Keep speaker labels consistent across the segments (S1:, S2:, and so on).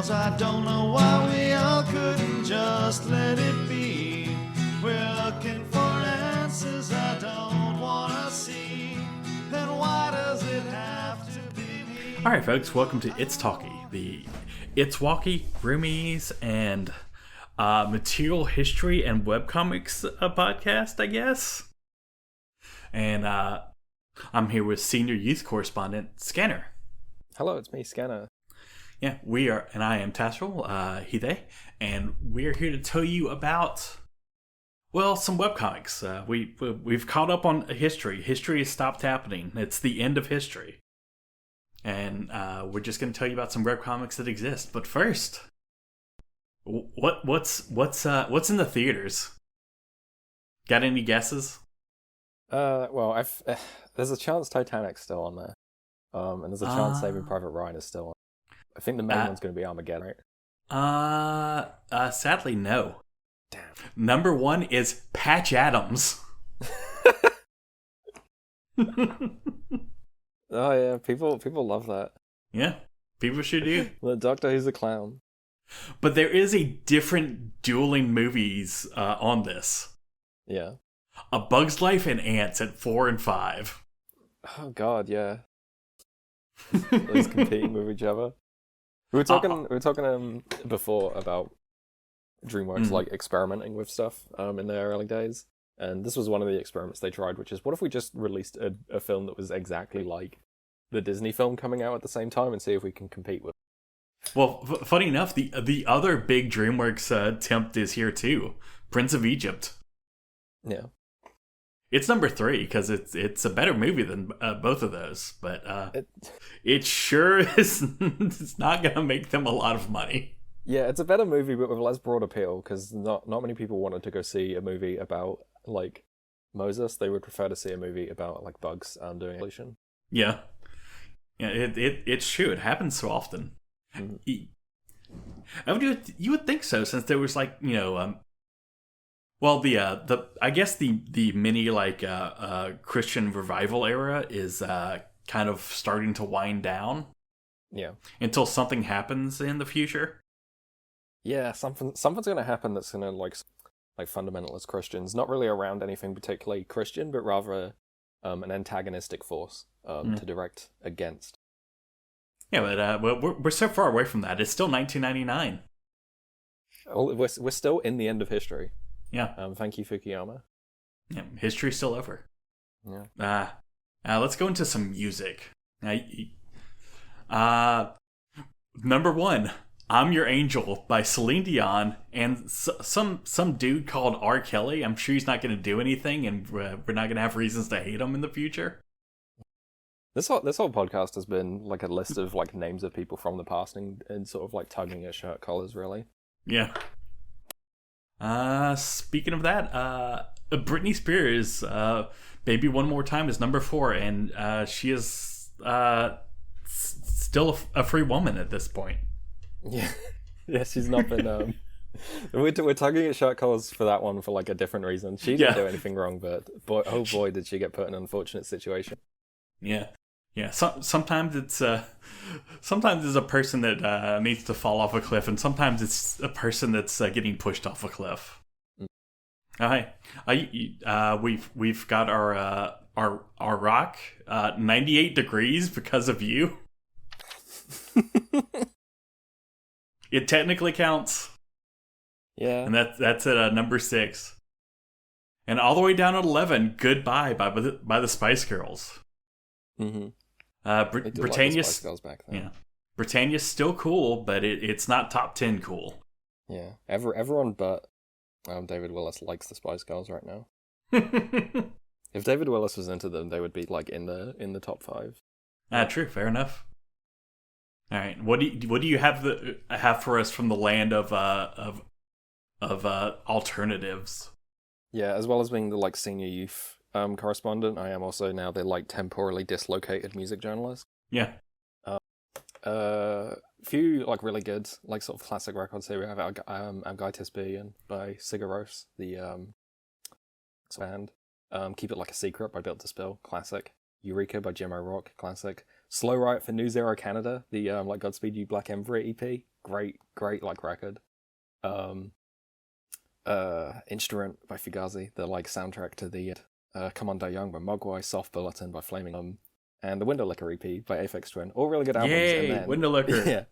S1: 'cause I don't know why we all couldn't just let it be. We're looking for answers I don't wanna see. And why does it have to be me?
S2: All right, folks, welcome to It's Talkie, the It's Walkie, Roomies, and material history and webcomics podcast, I guess. And I'm here with senior youth correspondent Scanner.
S3: Hello, it's me, Scanner.
S2: Yeah, we are, and I am Tassel, Hide, and we're here to tell you about, well, some webcomics. We've caught up on history. History has stopped happening. It's the end of history. And we're just going to tell you about some webcomics that exist. But first, what's in the theaters? Got any guesses?
S3: Well, there's a chance Titanic's still on there. And there's a chance Saving Private Ryan is still on. I think the main one's going to be Armageddon, right?
S2: Sadly, no.
S3: Damn.
S2: Number one is Patch Adams.
S3: Oh yeah, people love that.
S2: Yeah, people sure do.
S3: The Doctor Who's a clown.
S2: But there is a different dueling movies on this.
S3: Yeah.
S2: A Bug's Life and Ants at 4 and 5.
S3: Oh god, yeah. Those competing with each other. We were talking before about DreamWorks like experimenting with stuff in their early days, and this was one of the experiments they tried, which is, what if we just released a film that was exactly like the Disney film coming out at the same time and see if we can compete with it?
S2: Well, funny enough, the other big DreamWorks attempt is here too, Prince of Egypt.
S3: Yeah.
S2: It's number 3 because it's a better movie than both of those, but it sure is it's not going to make them a lot of money.
S3: Yeah, it's a better movie, but with less broad appeal, because not many people wanted to go see a movie about like Moses. They would prefer to see a movie about like bugs doing evolution.
S2: Yeah, it's true. It happens so often.
S3: Mm-hmm.
S2: You would think so, since there was like well, I guess the mini like Christian revival era is kind of starting to wind down.
S3: Yeah.
S2: Until something happens in the future.
S3: Yeah, something's going to happen that's going to like fundamentalist Christians, not really around anything particularly Christian, but rather an antagonistic force to direct against.
S2: Yeah, but we're so far away from that. It's still 1999.
S3: Well, we're still in the end of history.
S2: Yeah.
S3: Thank you, Fukuyama.
S2: Yeah, history's still over.
S3: Yeah.
S2: Let's go into some music. Number 1, I'm Your Angel by Celine Dion and some dude called R. Kelly. I'm sure he's not going to do anything, and we're not going to have reasons to hate him in the future.
S3: This whole podcast has been like a list of like names of people from the past and sort of like tugging at shirt collars, really.
S2: Yeah. Speaking of that, Britney Spears, Baby One More Time is number 4, and she is still a free woman at this point.
S3: Yeah, yeah, she's not been. We're tugging at shirt collars for that one for like a different reason. She didn't do anything wrong, but boy, did she get put in an unfortunate situation.
S2: Yeah. Yeah, sometimes it's a person that needs to fall off a cliff, and sometimes it's a person that's getting pushed off a cliff. We've got our rock 98 degrees because of you. It technically counts.
S3: Yeah,
S2: and that's at number 6, and all the way down at 11. Goodbye by the Spice Girls.
S3: Mm-hmm.
S2: Britannia's
S3: Spice Girls back then.
S2: Yeah, Britannia's still cool, but it's not top 10 cool.
S3: Yeah, everyone but David Willis likes the Spice Girls right now. If David Willis was into them, they would be like in the top 5.
S2: True, fair enough. All right, what do you have for us from the land of alternatives?
S3: Yeah, as well as being the like senior youth correspondent, I am also now the like temporally dislocated music journalist.
S2: Yeah.
S3: Few like really good like sort of classic records here. We have Agaitis B and by Sigaros, the band. Keep It Like a Secret by Built to Spill, classic. Eureka by Jim O'Rourke, classic. Slow Riot for New Zero Canada, the like Godspeed You Black Emperor EP, great like record. Instrument by Fugazi, the like soundtrack to the Come On Die Young by Mogwai, Soft Bulletin by Flaming and the Window Licker EP by Aphex Twin. All really good albums.
S2: Yay,
S3: and then,
S2: Window Licker.
S3: Yeah.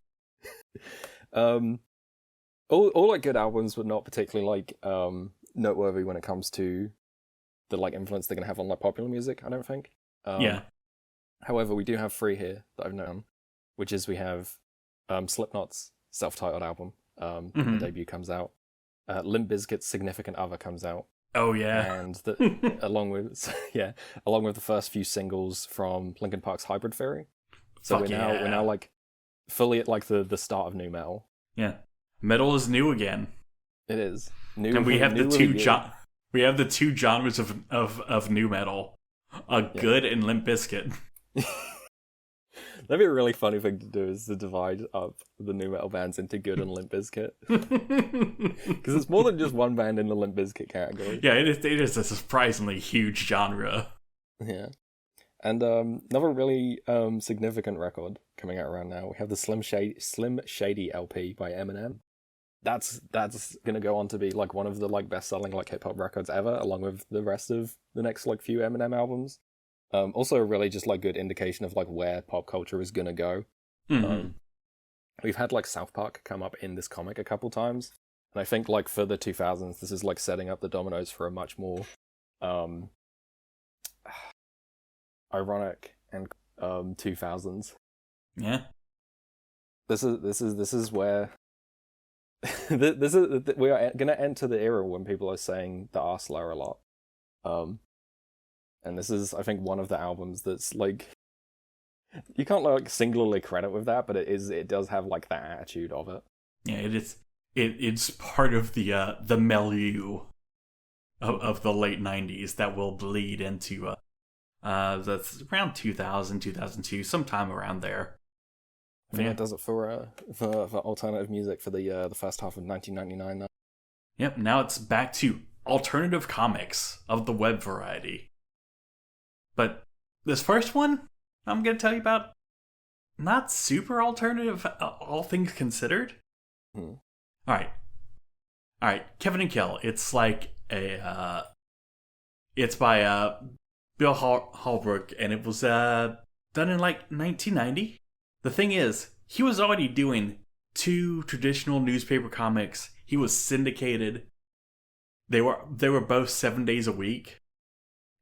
S3: All like good albums, but not particularly like noteworthy when it comes to the like influence they're gonna have on like popular music, I don't think.
S2: Yeah.
S3: However, we do have 3 here that I've known, which is we have Slipknot's self-titled album. The debut comes out. Limp Bizkit's Significant Other comes out.
S2: Oh yeah.
S3: And along with the first few singles from Linkin Park's Hybrid Theory. So we're now like fully at like the start of new metal.
S2: Yeah. Metal is new again.
S3: It is. New,
S2: and we have
S3: new
S2: we have the 2 genres of new metal. Good and Limp Bizkit.
S3: That'd be a really funny thing to do, is to divide up the new metal bands into Good and Limp Bizkit. Because it's more than just one band in the Limp Bizkit category.
S2: Yeah, it is a surprisingly huge genre.
S3: Yeah. And another really significant record coming out around now, we have the Slim Shady LP by Eminem. That's gonna go on to be like one of the like best-selling like hip-hop records ever, along with the rest of the next like few Eminem albums. Also a really just like good indication of like where pop culture is gonna go. We've had like South Park come up in this comic a couple times, and I think like for the 2000s, this is like setting up the dominoes for a much more ironic and 2000s.
S2: Yeah.
S3: This is where we are gonna enter the era when people are saying the R slur a lot. And this is, I think, one of the albums that's like, you can't like singularly credit with that, but it does have like that attitude of it.
S2: Yeah, it is. It's part of the milieu of the late 90s that will bleed into that's around 2000, 2002, sometime around there.
S3: I think it does it for alternative music for the first half of 1999. Now.
S2: Yep. Now it's back to alternative comics of the web variety. But this first one, I'm going to tell you about, not super alternative, all things considered. All right, Kevin and Kell. It's like it's by Bill Holbrook, and it was done in like 1990. The thing is, he was already doing 2 traditional newspaper comics. He was syndicated. They were both 7 days a week,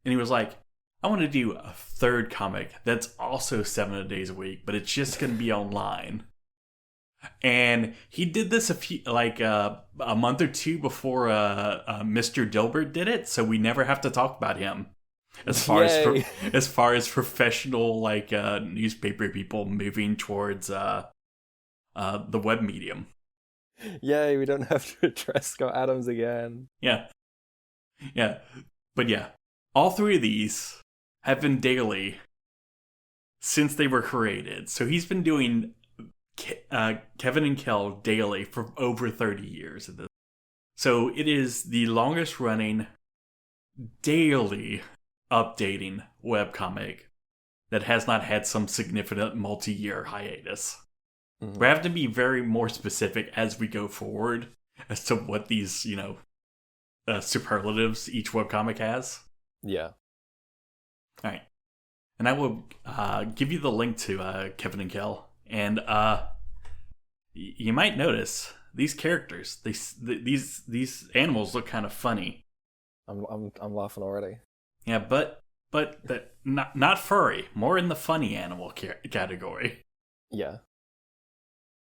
S2: and he was like, I want to do a 3rd comic that's also 7 days a week, but it's just going to be online. And he did this a month or 2 before Mr. Dilbert did it, so we never have to talk about him. As far as professional like newspaper people moving towards the web medium.
S3: Yay, we don't have to address Scott Adams again.
S2: Yeah. But yeah, all 3 of these have been daily since they were created. So he's been doing Kevin and Kell daily for over 30 years. So it is the longest running daily updating webcomic that has not had some significant multi-year hiatus. We have to be very more specific as we go forward as to what these, superlatives each webcomic has.
S3: Yeah.
S2: All right, and I will give you the link to Kevin and Kell, and you might notice these characters. These animals look kind of funny.
S3: I'm laughing already.
S2: Yeah, but not furry, more in the funny animal category.
S3: Yeah,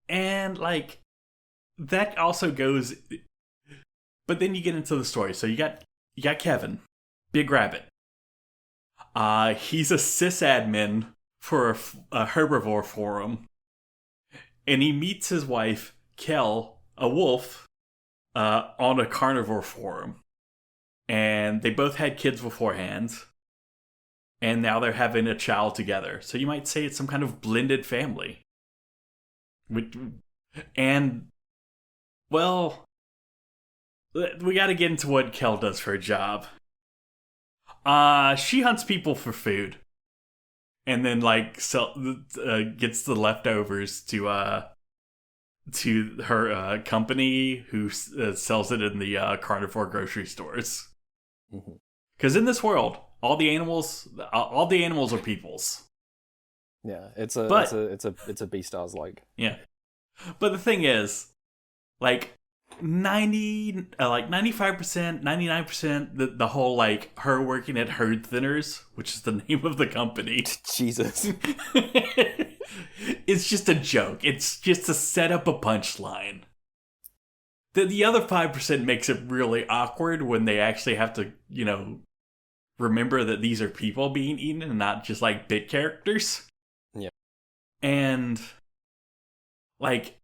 S2: and like that also goes. But then you get into the story. So you got Kevin, Big Rabbit. He's a sysadmin for a herbivore forum, and he meets his wife, Kell, a wolf, on a carnivore forum. And they both had kids beforehand, and now they're having a child together. So you might say it's some kind of blended family. And, well, we gotta get into what Kell does for a job. She hunts people for food, and then like gets the leftovers to to her company who sells it in the carnivore grocery stores. Because in this world, all the animals are people's.
S3: Yeah, it's a Beastars like.
S2: Yeah, but the thing is, like 95%, 99%, the whole like her working at Herd Thinners, which is the name of the company.
S3: Jesus.
S2: It's just a joke. It's just to set up a punchline. The other 5% makes it really awkward when they actually have to, remember that these are people being eaten and not just like bit characters.
S3: Yeah.
S2: And like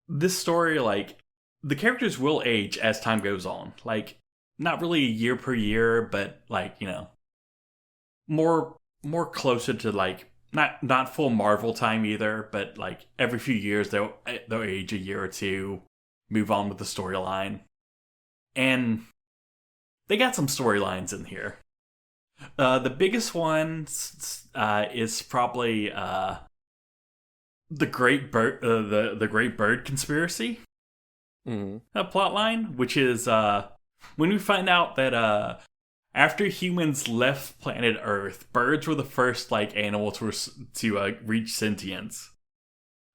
S2: this story, like the characters will age as time goes on. Like not really a year per year, but like, more closer to like not full Marvel time either, but like every few years they'll age a year or two, move on with the storyline. And they got some storylines in here. The biggest one is probably the Great Bird the Great Bird Conspiracy plotline, which is when we find out that after humans left planet Earth, birds were the first like animal to reach sentience.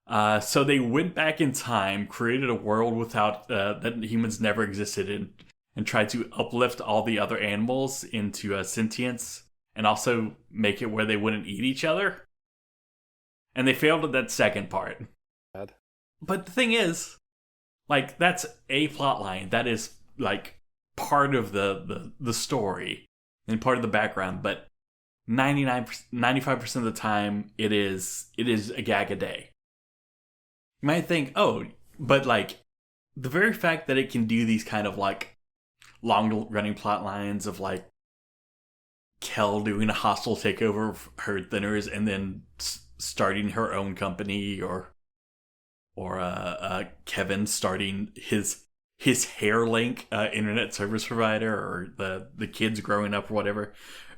S2: So they went back in time, created a world without that humans never existed in, and tried to uplift all the other animals into sentience, and also make it where they wouldn't eat each other. And they failed at that second part.
S3: Bad. But
S2: the thing is, like, that's a plot line. That is, like, part of the story and part of the background. But 95% of the time, it is a gag a day. You might think, oh, but, like, the very fact that it can do these kind of, like, long-running plot lines of, like, Kell doing a hostile takeover of Herd Thinners and then starting her own company, or Kevin starting his hair link internet service provider, or the kids growing up or whatever,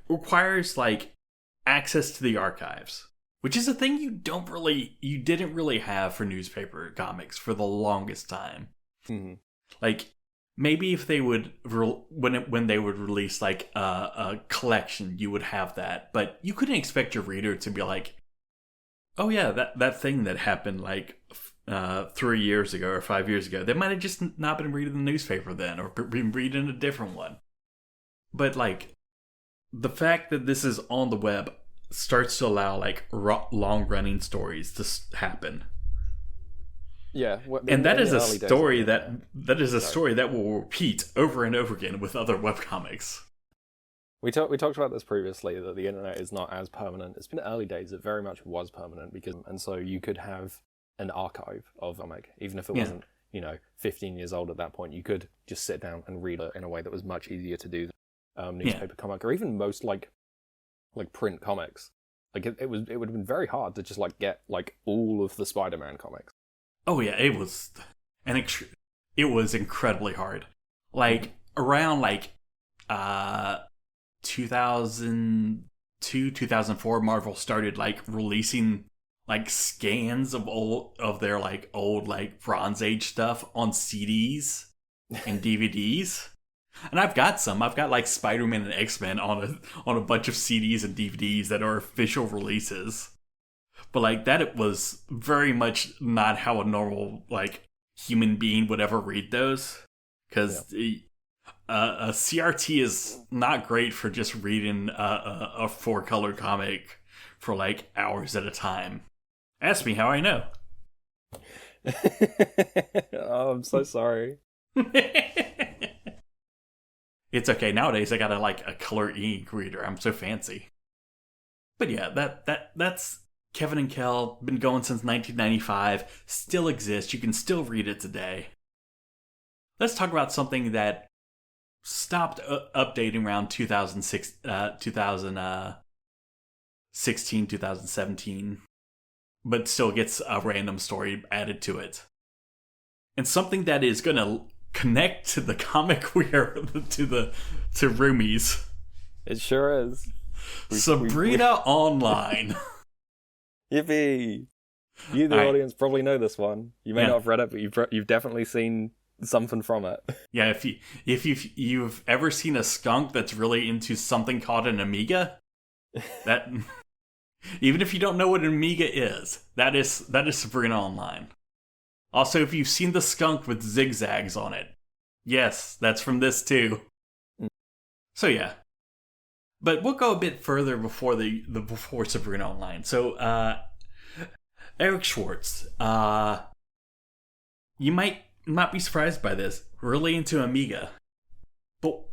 S2: requires like access to the archives, which is a thing you didn't really have for newspaper comics for the longest time.
S3: Mm-hmm.
S2: Like maybe if they would when they would release like a collection, you would have that, but you couldn't expect your reader to be like, oh yeah, that thing that happened like 3 years ago or 5 years ago. They might have just not been reading the newspaper then, or been reading a different one. But like the fact that this is on the web starts to allow like long running stories to happen.
S3: Yeah,
S2: and that is a story that will repeat over and over again with other webcomics.
S3: We talked about this previously, that the internet is not as permanent. It's been early days. It very much was permanent, and so you could have an archive of comic, even if it wasn't 15 years old at that point. You could just sit down and read it in a way that was much easier to do than newspaper comic, or even most like print comics. Like it would have been very hard to just like get like all of the Spider-Man comics. Oh yeah, it was incredibly hard. Like around like 2002, 2004, Marvel started like releasing like scans of their like old like Bronze Age stuff on CDs and DVDs. And I've got like Spider-Man and X-Men on a bunch of CDs and DVDs that are official releases. But like that, it was very much not how a normal like human being would ever read those, because a CRT is not great for just reading a 4-color comic for like hours at a time. Ask me how I know. Oh, I'm so sorry.
S2: It's okay. Nowadays I got a color ink reader. I'm so fancy. But yeah, that's Kevin and Kell, been going since 1995, still exists. You can still read it today. Let's talk about something that stopped updating around 2016, 2017, but still gets a random story added to it. And something that is going to connect to the comic to Roomies.
S3: It sure is.
S2: Sabrina Online.
S3: Yippee! You, the
S2: All right.
S3: audience, probably know this one. You may
S2: Yeah.
S3: not have read it, but you've definitely seen something from it.
S2: Yeah, if you've ever seen a skunk that's really into something called an Amiga, that even if you don't know what an Amiga is, that is Sabrina Online. Also, if you've seen the skunk with zigzags on it, yes, that's from this too. So yeah, but we'll go a bit further before before Sabrina Online. So Eric Schwartz, you might not be surprised by this. Really into Amiga, but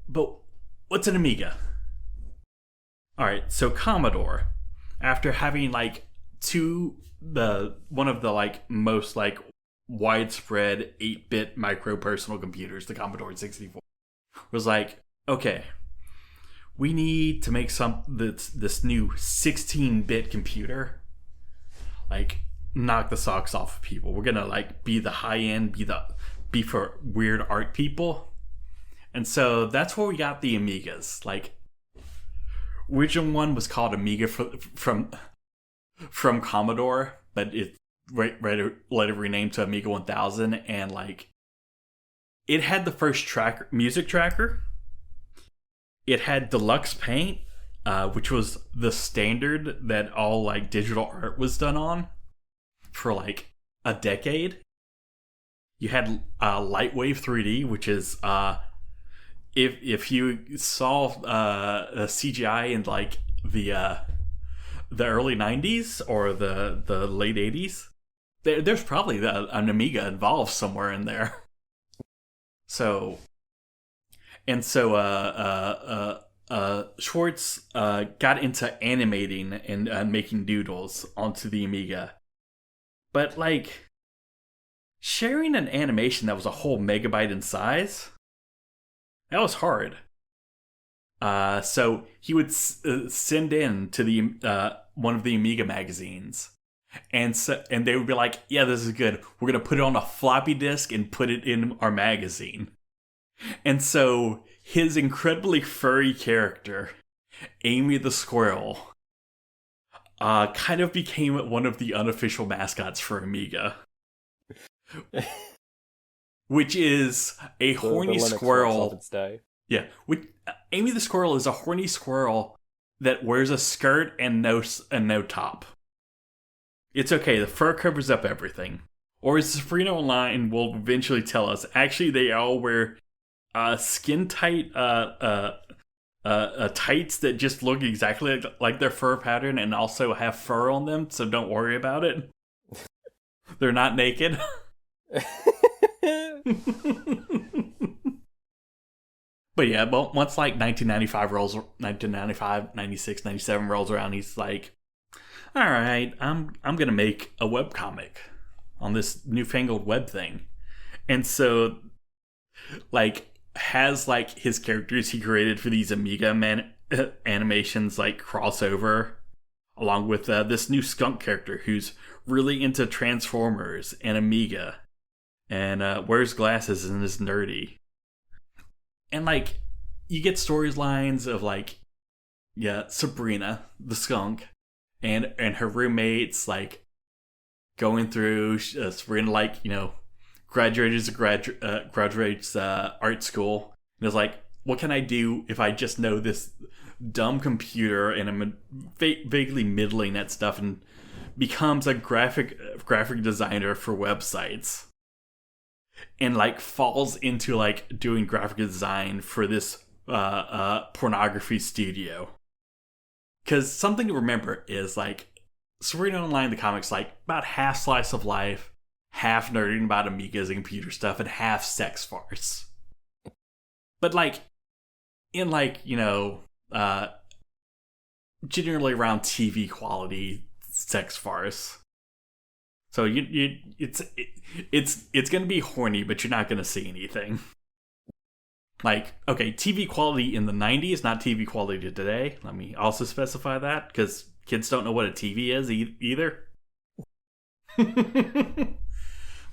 S2: what's an Amiga? All right, so Commodore, after having like one of the like most like widespread 8-bit micro personal computers, the Commodore 64, was like, okay, we need to make this new 16-bit computer, like knock the socks off of people. We're gonna like be the high end, be for weird art people. And so that's where we got the Amigas. Like, original one was called Amiga from Commodore, but it later renamed to Amiga 1000, and like it had the first music tracker. It had deluxe paint, which was the standard that all like digital art was done on for like a decade. You had Lightwave 3D, which is if you saw CGI in like the early 90s or the late 80s, there's probably an Amiga involved somewhere in there. So Schwartz got into animating and making doodles onto the Amiga, but like sharing an animation that was a whole megabyte in size, that was hard. So he would send in to the one of the Amiga magazines, and they would be like, "Yeah, this is good. We're gonna put it on a floppy disk and put it in our magazine." And so his incredibly furry character, Amy the Squirrel, kind of became one of the unofficial mascots for Amiga. Which is a horny
S3: the Linux
S2: squirrel.
S3: of its day.
S2: Yeah, Amy the Squirrel is a horny squirrel that wears a skirt and no top. It's okay, the fur covers up everything. Or as Sabrina Online will eventually tell us, actually they all wear skin tight tights that just look exactly like their fur pattern and also have fur on them, so don't worry about it. They're not naked. But yeah, once like 1995, 96, 97 rolls around, he's like, all right, I'm going to make a webcomic on this newfangled web thing. And so like has like his characters he created for these Amiga animations like crossover along with this new skunk character who's really into Transformers and Amiga and wears glasses and is nerdy. And like you get storylines of like, yeah, Sabrina the skunk and her roommates like going through Sabrina, like, you know, graduates art school, and is like, what can I do if I just know this dumb computer and I'm vaguely middling at stuff, and becomes a graphic designer for websites, and like falls into like doing graphic design for this pornography studio. Because something to remember is like Sabrina Online, the comics, like about half slice of life, half nerding about Amigas and computer stuff, and half sex farce. But like in like, you know, generally around TV quality sex farce. So it's gonna be horny, but you're not gonna see anything. Like, okay, TV quality in the 90s, not TV quality today. Let me also specify that, because kids don't know what a TV is either.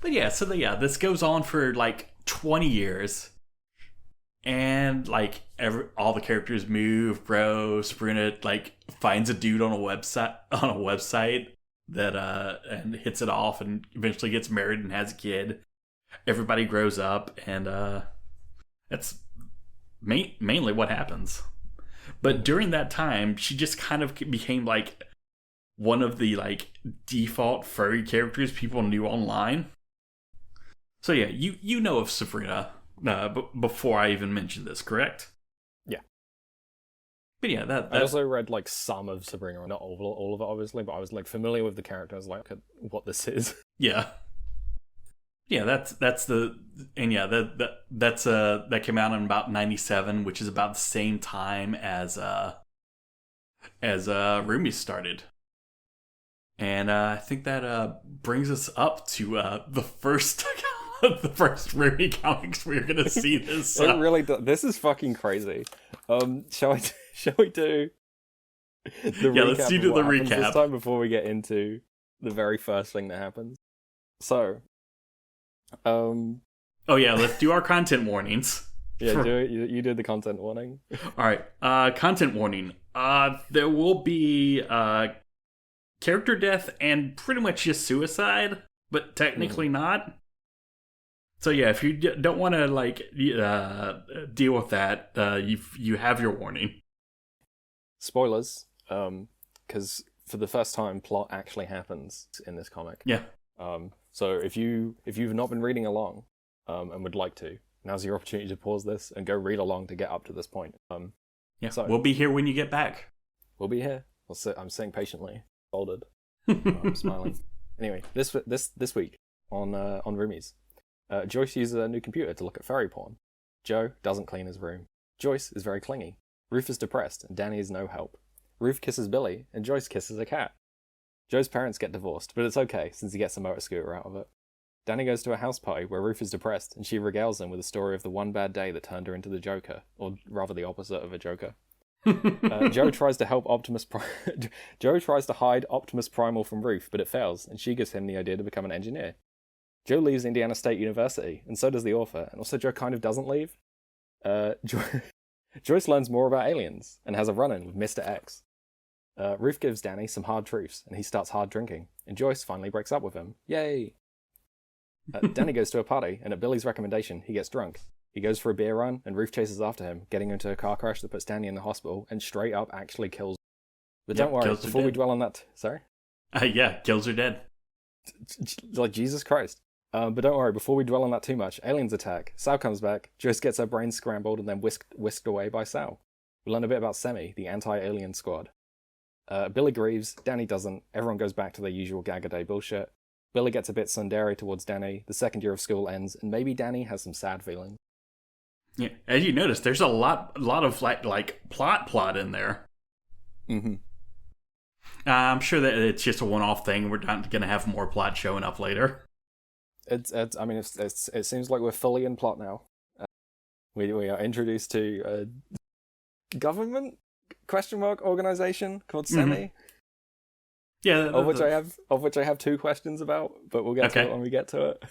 S2: But yeah, so this goes on for like 20 years. And like all the characters move, grow. Sabrina like finds a dude on a website that and hits it off and eventually gets married and has a kid. Everybody grows up, and that's mainly what happens. But during that time, she just kind of became like one of the like default furry characters people knew online. So yeah, you know of Sabrina before I even mentioned this, correct?
S3: Yeah.
S2: But yeah, that
S3: I also read like some of Sabrina, not all of it obviously, but I was like familiar with the character. I was like, what this is.
S2: Yeah. Yeah, that's the and yeah, that came out in about 97, which is about the same time as Roomies started. And I think that brings us up to the first the first Roomie comics we're gonna see this.
S3: It really does. This is fucking crazy. Shall we do the recap?
S2: Let's do the recap
S3: this time before we get into the very first thing that happens. So, oh
S2: yeah, let's do our content warnings.
S3: Yeah, do it. You did the content warning.
S2: All right, content warning. There will be character death and pretty much just suicide, but technically not. So yeah, if you don't want to like deal with that, you have your warning. Spoilers,
S3: because for the first time, plot actually happens in this comic.
S2: Yeah.
S3: So if you've not been reading along, and would like to, now's your opportunity to pause this and go read along to get up to this point.
S2: Yeah. So we'll be here when you get back.
S3: We'll be here. I'm sitting patiently, folded. I'm smiling. Anyway, this week on Roomies, Joyce uses a new computer to look at furry porn. Joe doesn't clean his room. Joyce is very clingy. Ruth is depressed, and Danny is no help. Ruth kisses Billie, and Joyce kisses a cat. Joe's parents get divorced, but it's okay, since he gets a motor scooter out of it. Danny goes to a house party where Ruth is depressed, and she regales him with a story of the one bad day that turned her into the Joker, or rather the opposite of a Joker. Joe tries to hide Optimus Primal from Ruth, but it fails, and she gives him the idea to become an engineer. Joe leaves Indiana State University, and so does the author, and also Joe kind of doesn't leave. Joyce learns more about aliens, and has a run-in with Mr. X. Ruth gives Danny some hard truths, and he starts hard drinking, and Joyce finally breaks up with him. Yay! Danny goes to a party, and at Billie's recommendation, he gets drunk. He goes for a beer run, and Ruth chases after him, getting into a car crash that puts Danny in the hospital, and straight up actually kills him. But don't worry, before we dwell on that... Sorry?
S2: Yeah, kills her dead.
S3: Like, Jesus Christ. But don't worry, before we dwell on that too much, aliens attack, Sal comes back, Joyce gets her brain scrambled and then whisked away by Sal. We learn a bit about Semi, the anti-alien squad. Billie grieves, Danny doesn't, everyone goes back to their usual gag-a-day bullshit. Billie gets a bit tsundere towards Danny, the second year of school ends, and maybe Danny has some sad feelings.
S2: Yeah, as you notice, there's a lot of like plot in there.
S3: Mm-hmm.
S2: I'm sure that it's just a one-off thing. We're not going to have more plot showing up later.
S3: It seems like we're fully in plot now. We are introduced to a government organization called Semi.
S2: Mm-hmm. Yeah,
S3: of which I have two questions about, but we'll get to it when we get to it.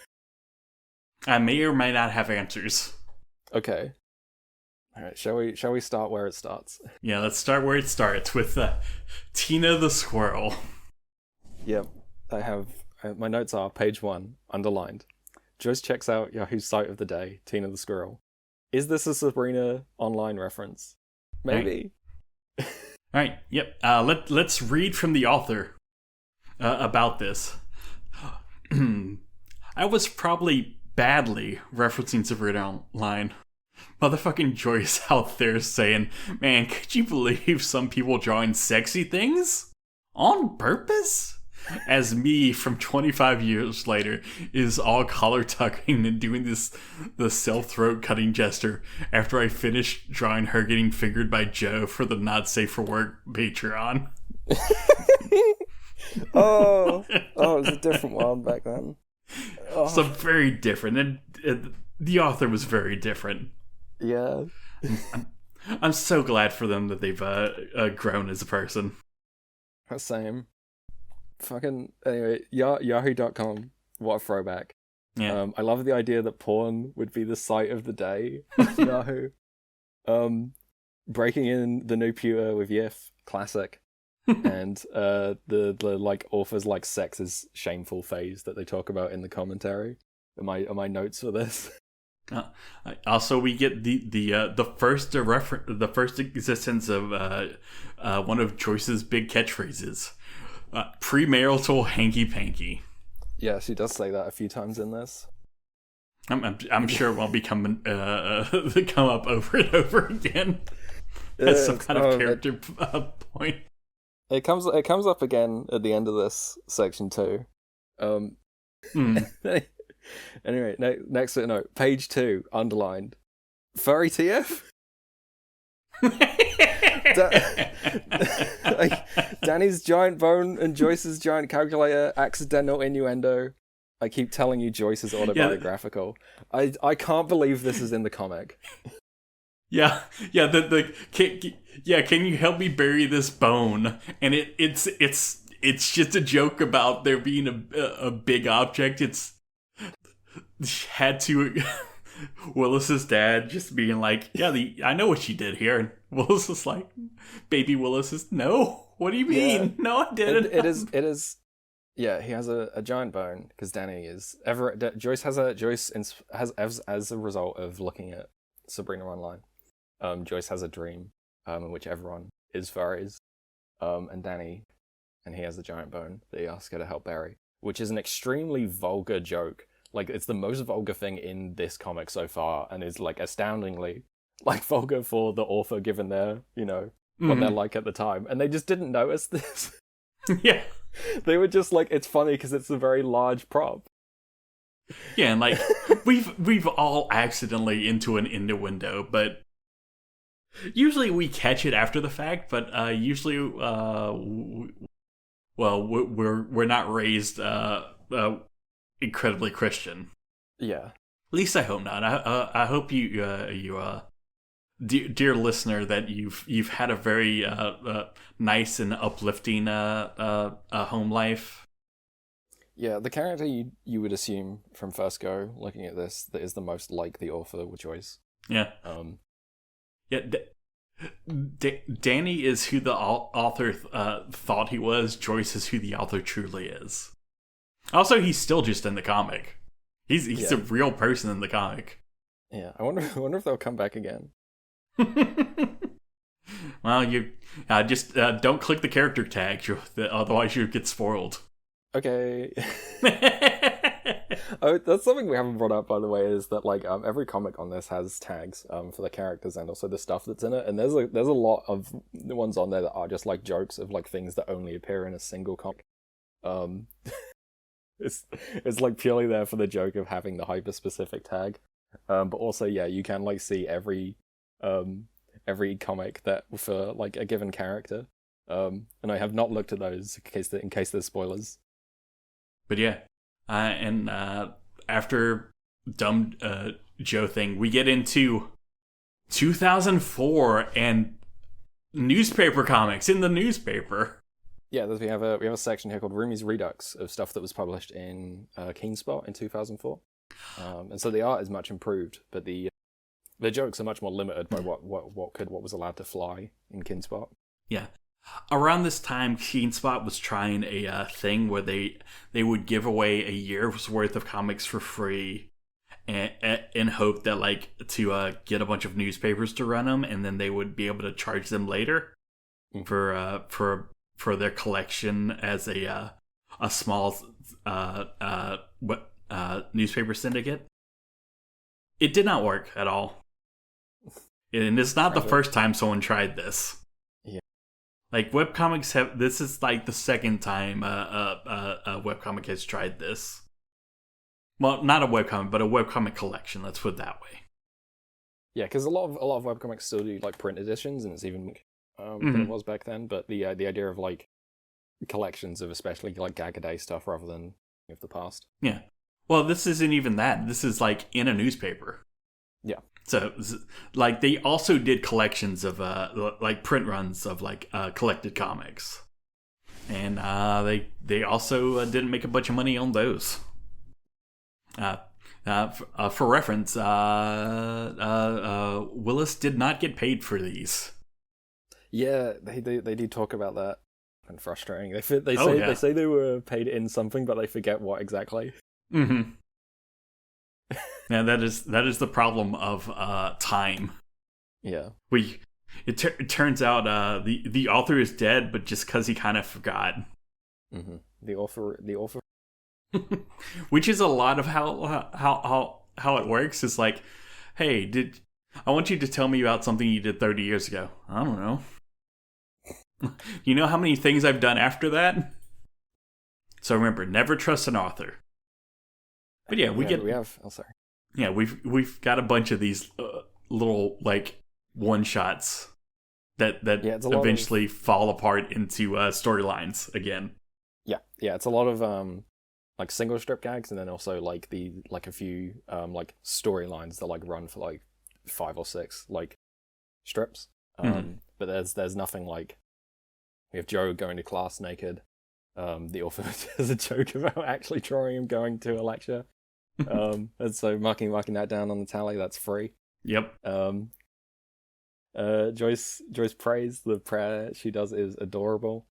S2: I may or may not have answers.
S3: Okay. All right. Shall we start where it starts?
S2: Yeah, let's start where it starts with Tina the Squirrel.
S3: Yep. I have my notes are page 1 underlined. Joyce checks out Yahoo's site of the day. Tina the Squirrel. Is this a Sabrina Online reference? Maybe.
S2: All right. Yep. Let's read from the author about this. I was probably badly referencing Sabrina Online. Motherfucking Joyce out there saying, man, could you believe some people drawing sexy things? On purpose? As me from 25 years later is all collar tucking and doing the self-throat cutting gesture after I finished drawing her getting fingered by Joe for the Not Safe for Work Patreon.
S3: Oh, it was a different one back then. Oh.
S2: So very different, and the author was very different.
S3: Yeah.
S2: I'm so glad for them that they've grown as a person.
S3: Same. Fucking anyway, Yahoo.com. What a throwback.
S2: Yeah.
S3: I love the idea that porn would be the site of the day on Yahoo. Breaking in the new pewter with Yif, classic. and the like author's like sex is shameful phase that they talk about in the commentary. Are my notes for this?
S2: Also, we get the first the first existence of one of Joyce's big catchphrases, premarital hanky panky.
S3: Yeah, she does say that a few times in this.
S2: I'm sure it will come up over and over again as some kind of character point.
S3: It comes up again at the end of this section too. Anyway, next note, page 2, underlined. Furry TF? Danny's giant bone and Joyce's giant calculator, accidental innuendo. I keep telling you Joyce is autobiographical. Yeah. I can't believe this is in the comic.
S2: Yeah. Can you help me bury this bone? And it's just a joke about there being a big object. It's had to Willis's dad just being like, yeah, I know what she did here, and Willis is like, baby Willis is, no, what do you mean? Yeah. No, I didn't.
S3: It is. Yeah, he has a giant bone because Danny is Joyce has as a result of looking at Sabrina Online. Joyce has a dream in which everyone is furries, and Danny, and he has a giant bone that he asks her to help bury, which is an extremely vulgar joke. Like, it's the most vulgar thing in this comic so far, and is like astoundingly like vulgar for the author, given their what they're like at the time, and they just didn't notice this.
S2: Yeah,
S3: they were just like, it's funny because it's a very large prop.
S2: Yeah, and like we've all accidentally into an innuendo, but usually we catch it after the fact. But usually, we're not raised incredibly Christian.
S3: Yeah.
S2: At least I hope not. I hope you dear listener, that you've had a very nice and uplifting home life.
S3: Yeah, the character you would assume from first go looking at this that is the most like the author with Joyce.
S2: Yeah. Danny is who the author thought he was. Joyce is who the author truly is. Also, he's still just in the comic. He's a real person in the comic.
S3: Yeah, I wonder if they'll come back again.
S2: Well, you just don't click the character tag, otherwise you get spoiled.
S3: Okay. That's something we haven't brought up, by the way, is that like every comic on this has tags for the characters and also the stuff that's in it, and there's a lot of the ones on there that are just like jokes of like things that only appear in a single comic. It's like purely there for the joke of having the hyper specific tag, but also you can like see every comic that for like a given character, and I have not looked at those in case there's spoilers.
S2: But yeah, and after dumb Joe thing, we get into 2004 and newspaper comics in the newspaper.
S3: Yeah, we have a section here called Roomies Redux of stuff that was published in Keenspot in 2004, and so the art is much improved, but the jokes are much more limited by what was allowed to fly in Keenspot. Yeah.
S2: Around this time, Keenspot was trying a thing where they would give away a year's worth of comics for free, in hope that like to get a bunch of newspapers to run them, and then they would be able to charge them later for their collection as a small newspaper syndicate. It did not work at all, and it's not the first time someone tried this. Like, webcomics this is like the second time a webcomic has tried this. Well, not a webcomic, but a webcomic collection, let's put it that way.
S3: Yeah, because a lot of webcomics still do like print editions, and it's even than it was back then, but the idea of like collections of especially like gag-a-day stuff rather than of the past.
S2: Yeah. Well, this isn't even that. This is like in a newspaper.
S3: Yeah.
S2: So, like, they also did collections of, like, print runs of, like, collected comics. And they also didn't make a bunch of money on those. For reference, Willis did not get paid for these.
S3: Yeah, they do talk about that. and frustrating. They
S2: Oh,
S3: say
S2: yeah.
S3: they say they were paid in something, but they forget what exactly.
S2: Mm-hmm. Yeah, that is the problem of time.
S3: Yeah.
S2: It turns out the author is dead, but just because he kind of forgot.
S3: Mm-hmm. The author.
S2: Which is a lot of how it works. It's like, hey, I want you to tell me about something you did 30 years ago. I don't know. You know how many things I've done after that? So remember, never trust an author. But yeah, we have.
S3: Oh, sorry.
S2: Yeah, we've got a bunch of these little like one shots that eventually fall apart into storylines again.
S3: Yeah, it's a lot of like single strip gags, and then also like a few like storylines that like run for like 5 or 6 like strips. But there's nothing like, we have Joe going to class naked. The author has a joke about actually drawing him going to a lecture. And so marking that down on the tally, that's free.
S2: Yep.
S3: Joyce prays. The prayer she does is adorable.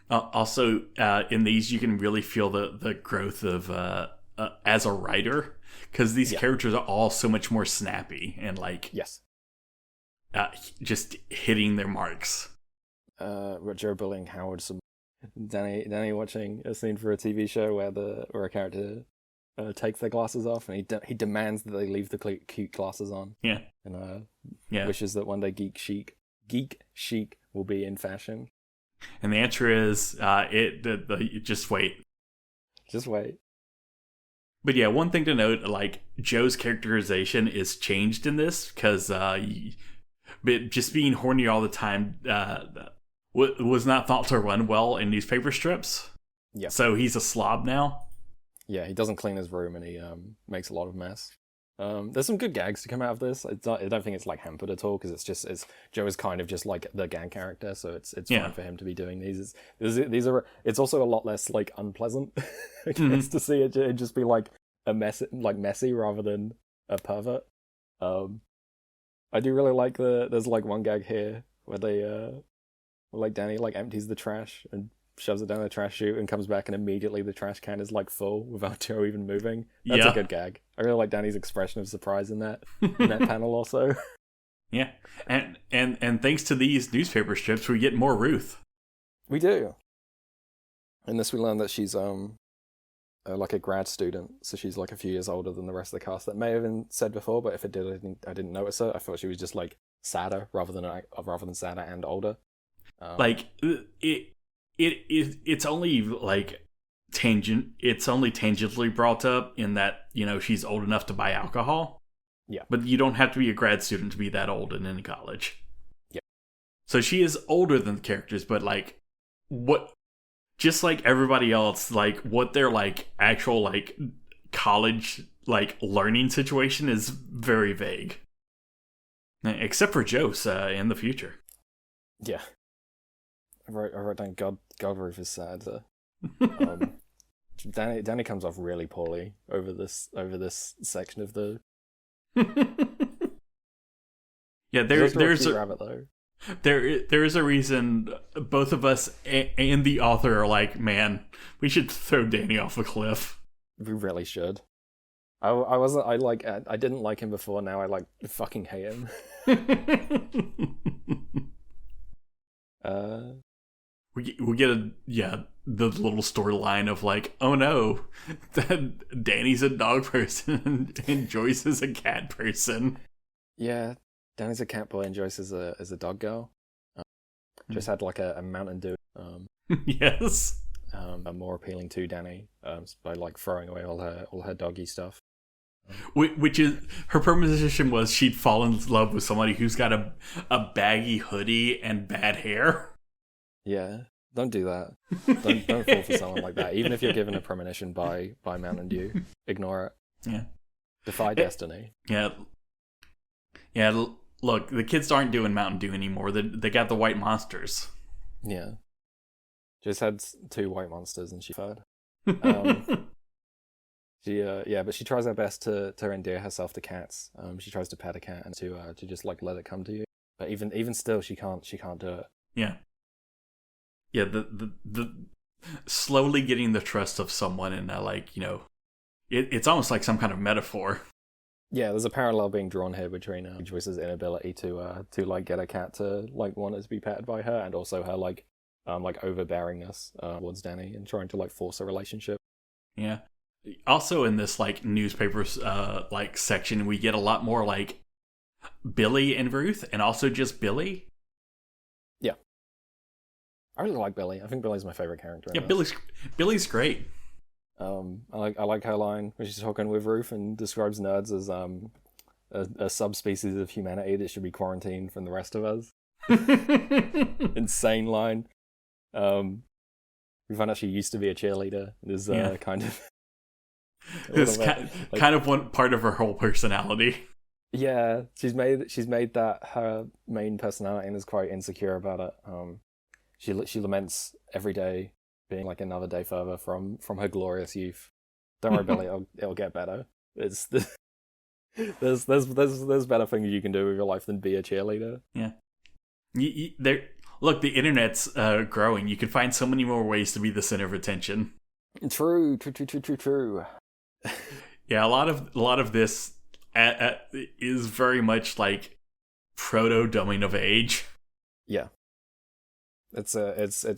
S2: Also, in these, you can really feel the growth of as a writer, because these characters are all so much more snappy and like just hitting their marks.
S3: Joe bullying Howard some. Danny watching a scene for a TV show where a character takes their glasses off, and he demands that they leave the cute glasses on.
S2: Yeah.
S3: And wishes that one day geek chic will be in fashion.
S2: And the answer is just wait.
S3: Just wait.
S2: But yeah, one thing to note, like Joe's characterization is changed in this because just being horny all the time was not thought to run well in newspaper strips.
S3: Yeah. So
S2: he's a slob now.
S3: Yeah, he doesn't clean his room, and he makes a lot of mess. There's some good gags to come out of this. I don't think it's like hampered at all, because Joe is kind of just like the gang character, so it's fine for him to be doing these. It's also a lot less like unpleasant, I guess, to see it just be like messy rather than a pervert. I do really like there's like one gag here where they like Danny like empties the trash and shoves it down the trash chute and comes back, and immediately the trash can is like full without Joe even moving. That's a good gag. I really like Danny's expression of surprise in that panel also.
S2: Yeah, and thanks to these newspaper strips, we get more Ruth.
S3: We do. In this, we learn that she's like a grad student, so she's like a few years older than the rest of the cast. That may have been said before, but if it did, I didn't notice it. I thought she was just like sadder rather than sadder and older.
S2: Like it's only like it's only tangentially brought up in that, you know, she's old enough to buy alcohol.
S3: Yeah.
S2: But you don't have to be a grad student to be that old in any college.
S3: Yeah.
S2: So she is older than the characters, but like just like everybody else, like what their like actual like college like learning situation is very vague. Except for Jose in the future.
S3: Yeah. I wrote down God Ruth is sad. Danny comes off really poorly over this section of the.
S2: Yeah, there's
S3: a rabbit though.
S2: There is a reason both of us and the author are like, man, we should throw Danny off a cliff.
S3: We really should. I didn't like him before. Now I like fucking hate him.
S2: We get the little storyline of like, oh no, that Danny's a dog person and Joyce is a cat person.
S3: Yeah, Danny's a cat boy and Joyce is a dog girl. Just had like a Mountain Dew.
S2: Yes.
S3: More appealing to Danny by like throwing away all her doggy stuff.
S2: Which is, her proposition was she'd fall in love with somebody who's got a baggy hoodie and bad hair.
S3: Yeah, don't do that. Don't fall for someone like that. Even if you're given a premonition by Mountain Dew, ignore it.
S2: Yeah.
S3: Defy destiny.
S2: Yeah. Yeah, look, the kids aren't doing Mountain Dew anymore. They got the white monsters.
S3: Yeah. Just had 2 white monsters and she fed. But she tries her best to endear herself to cats. She tries to pet a cat and to just like let it come to you. But even still, she can't do it.
S2: Yeah. yeah, the slowly getting the trust of someone, and like, you know, it's almost like some kind of metaphor.
S3: Yeah, there's a parallel being drawn here between Joyce's inability to like get a cat to like want it to be petted by her, and also her like overbearingness towards Danny and trying to like force a relationship.
S2: Yeah. Also in this like newspapers like section, we get a lot more like Billie and Ruth, and also just Billie.
S3: Yeah, I really like Billie. I think Billie's my favorite character.
S2: Yeah, Billie's great.
S3: I like her line when she's talking with Ruth and describes nerds as a subspecies of humanity that should be quarantined from the rest of us. Insane line. We find out she used to be a cheerleader. There's kind of
S2: it's kind of one part of her whole personality.
S3: Yeah, she's made that her main personality and is quite insecure about it. She laments every day being like another day further from her glorious youth. Don't worry, Billie, it'll get better. There's better things you can do with your life than be a cheerleader.
S2: Yeah. Look, the internet's growing. You can find so many more ways to be the center of attention.
S3: True.
S2: Yeah, a lot of this is very much like proto coming of age.
S3: Yeah, it's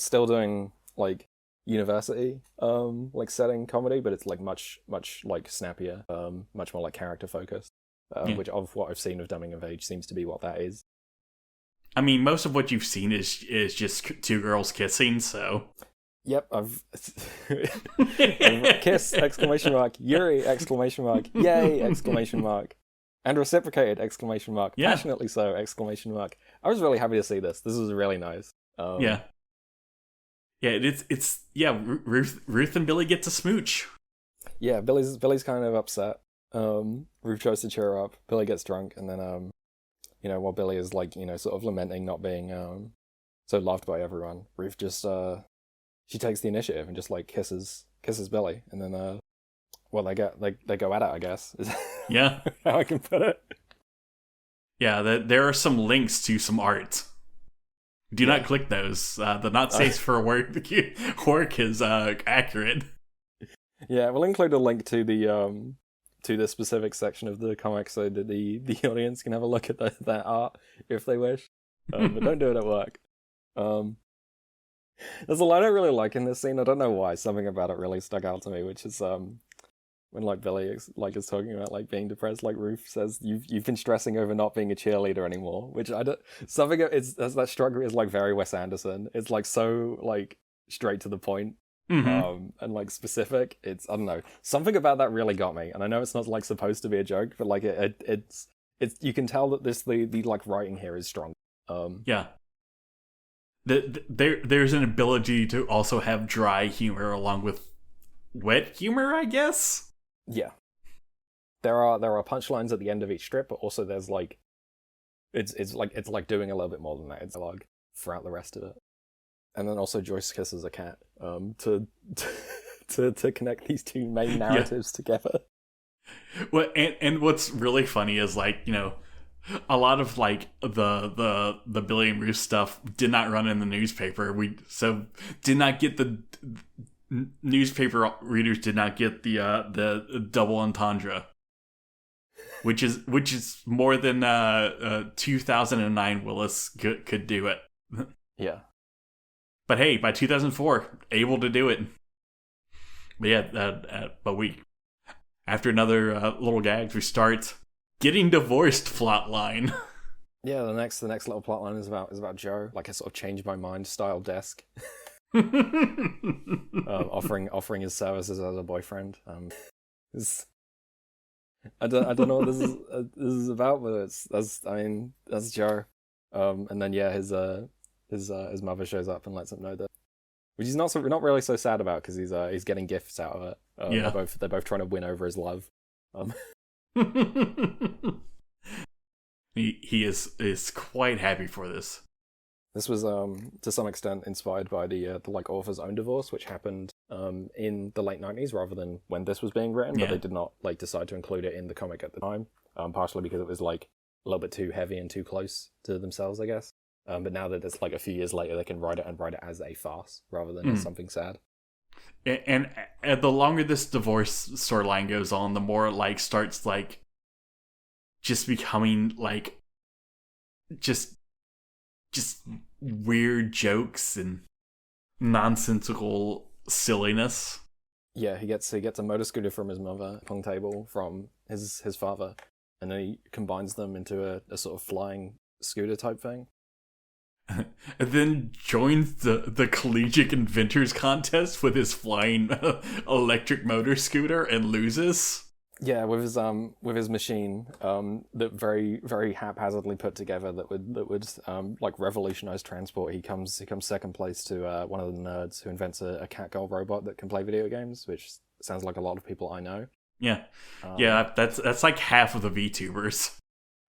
S3: still doing like university like setting comedy, but it's like much like snappier, much more like character focused, which of what I've seen of Dumbing of Age seems to be what that is.
S2: I mean, most of what you've seen is just two girls kissing, so.
S3: Yep, I've kiss exclamation mark, Yuri exclamation mark, yay exclamation mark, and reciprocated exclamation mark, passionately so exclamation mark. I was really happy to see this. This was really nice.
S2: Yeah, it's Ruth and Billie get to smooch.
S3: Yeah, Billie's kind of upset. Ruth tries to cheer her up. Billie gets drunk, and then while Billie is like sort of lamenting not being so loved by everyone, Ruth just she takes the initiative and just like kisses Billie, and then they go at it, I guess.
S2: Yeah,
S3: how I can put it.
S2: Yeah, there are some links to some art. Do not click those. The not safe for work is accurate.
S3: Yeah, we'll include a link to the specific section of the comic so that the audience can have a look at that art if they wish. But don't do it at work. There's a line I really like in this scene. I don't know why. Something about it really stuck out to me, which is when like Billie is talking about like being depressed. Like Ruth says, "You've been stressing over not being a cheerleader anymore," which I don't. Something that struck me is like very Wes Anderson. It's like so like straight to the point. And like specific. It's, I don't know, something about that really got me, and I know it's not like supposed to be a joke, but like it's you can tell that the like writing here is strong.
S2: Yeah, there's an ability to also have dry humor along with wet humor, I guess.
S3: Yeah, there are punchlines at the end of each strip, but also there's like it's like doing a little bit more than that. It's dialogue throughout the rest of it. And then also Joyce kisses a cat to connect these two main narratives together.
S2: Well, and what's really funny is like, a lot of like the Billie and Ruth stuff did not run in the newspaper. So did not get the newspaper readers did not get the double entendre, which is more than 2009 Willis could do it.
S3: Yeah.
S2: But hey, by 2004, able to do it. But yeah, but after another little gags, we start getting divorced plot line.
S3: Yeah, the next little plot line is about Joe, like a sort of change my mind style desk, offering his services as a boyfriend. I don't know what this is about, but that's Joe. And then his mother shows up and lets him know that, which he's not really so sad about because he's getting gifts out of it. They're both trying to win over his love.
S2: He is quite happy for this.
S3: This was to some extent inspired by the like author's own divorce, which happened in the late 90s rather than when this was being written. But they did not like decide to include it in the comic at the time, partially because it was like a little bit too heavy and too close to themselves, I guess. But now that it's like a few years later, they can write it as a farce rather than as something sad.
S2: And the longer this divorce storyline goes on, the more it like starts like just becoming like just weird jokes and nonsensical silliness.
S3: Yeah, he gets a motor scooter from his mother, a pong table from his father, and then he combines them into a sort of flying scooter type thing.
S2: And then joins the collegiate inventors contest with his flying electric motor scooter and loses.
S3: Yeah, with his machine, that very very haphazardly put together that would like revolutionize transport. He comes second place to one of the nerds who invents a catgirl robot that can play video games, which sounds like a lot of people I know.
S2: Yeah, that's like half of the VTubers.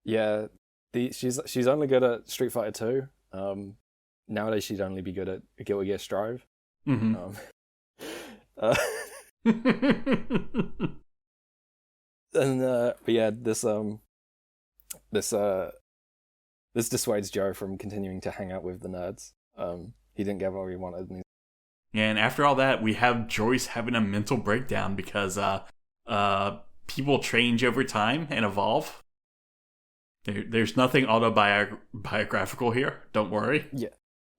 S3: Yeah, she's only good at Street Fighter 2. Nowadays she'd only be good at Guilty Gear Strive.
S2: Mm-hmm.
S3: But yeah, this dissuades Joe from continuing to hang out with the nerds. He didn't get what he wanted.
S2: And after all that, we have Joyce having a mental breakdown because people change over time and evolve. There's nothing autobiographical here. Don't worry.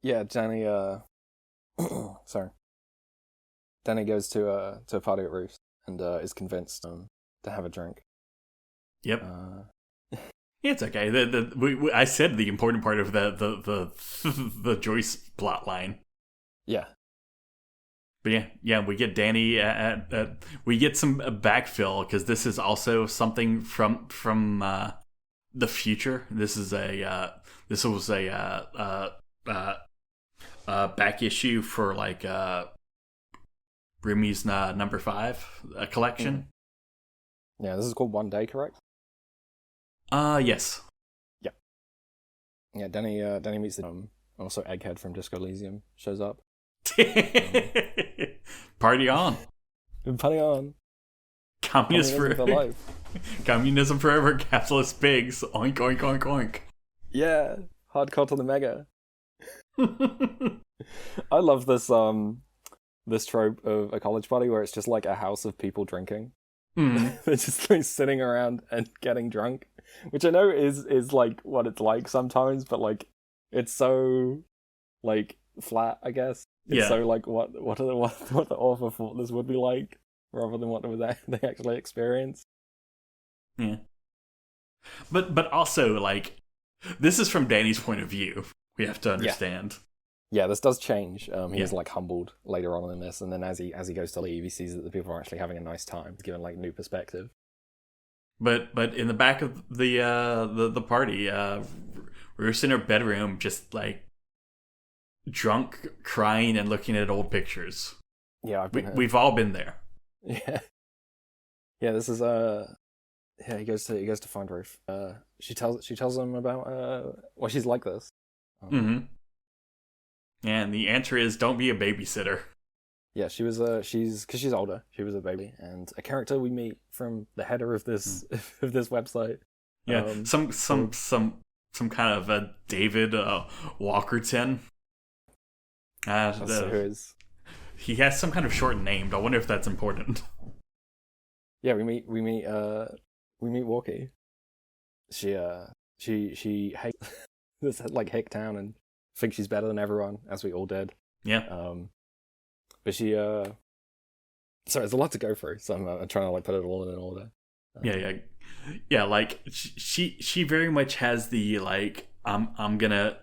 S3: Yeah. Danny. Sorry. Danny goes to a party at Ruth and is convinced to have a drink.
S2: Yep. Yeah, it's okay. I said the important part of the Joyce plot line.
S3: Yeah.
S2: But yeah, we get Danny. We get some backfill because this is also something from the future. This was a back issue for like Roomies number 5 collection.
S3: Mm. Yeah, this is called One Day, correct?
S2: Yes.
S3: Yeah, Danny meets the also Egghead from Disco Elysium shows up.
S2: Party on.
S3: Party on.
S2: Communism
S3: for life.
S2: Communism forever, capitalist pigs. Oink, oink, oink, oink.
S3: Yeah, hardcore to the mega. I love this trope of a college party where it's just like a house of people drinking.
S2: Mm.
S3: They're just like sitting around and getting drunk, which I know is like what it's like sometimes, but like it's so like flat, I guess. It's so like what the author thought this would be like, rather than what they actually experienced.
S2: Yeah, but also like this is from Danny's point of view. We have to understand.
S3: Yeah, this does change. He's like humbled later on in this, and then as he goes to leave, he sees that the people are actually having a nice time, given like new perspective.
S2: But in the back of the party, Ruth's in her bedroom, just like drunk, crying, and looking at old pictures.
S3: Yeah,
S2: we've all been there.
S3: Yeah, yeah. This is yeah. He goes to find Ruth. She tells him about why she's like this.
S2: Mm-hmm. And the answer is don't be a babysitter.
S3: Yeah, she's older. She was a baby, and a character we meet from the header of this of this website.
S2: Yeah, some kind of a David Walkerton.
S3: Who is?
S2: He has some kind of short name. I wonder if that's important.
S3: Yeah, we meet Walkie. She hates this like hick town and thinks she's better than everyone, as we all did.
S2: Yeah.
S3: But she sorry, there's a lot to go through, so I'm trying to like put it all in order.
S2: Yeah. Like she very much has the like I'm gonna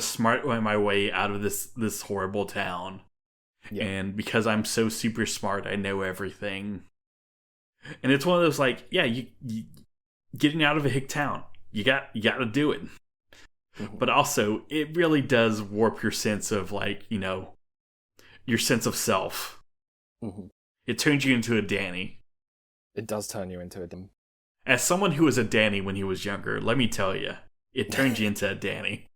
S2: smart my way out of this horrible town, and because I'm so super smart, I know everything. And it's one of those like, you getting out of a hick town, you got to do it. Mm-hmm. But also, it really does warp your sense of like, your sense of self.
S3: Mm-hmm.
S2: It turns you into a Danny.
S3: It does turn you into a Danny.
S2: As someone who was a Danny when he was younger, let me tell you, it turns you into a Danny.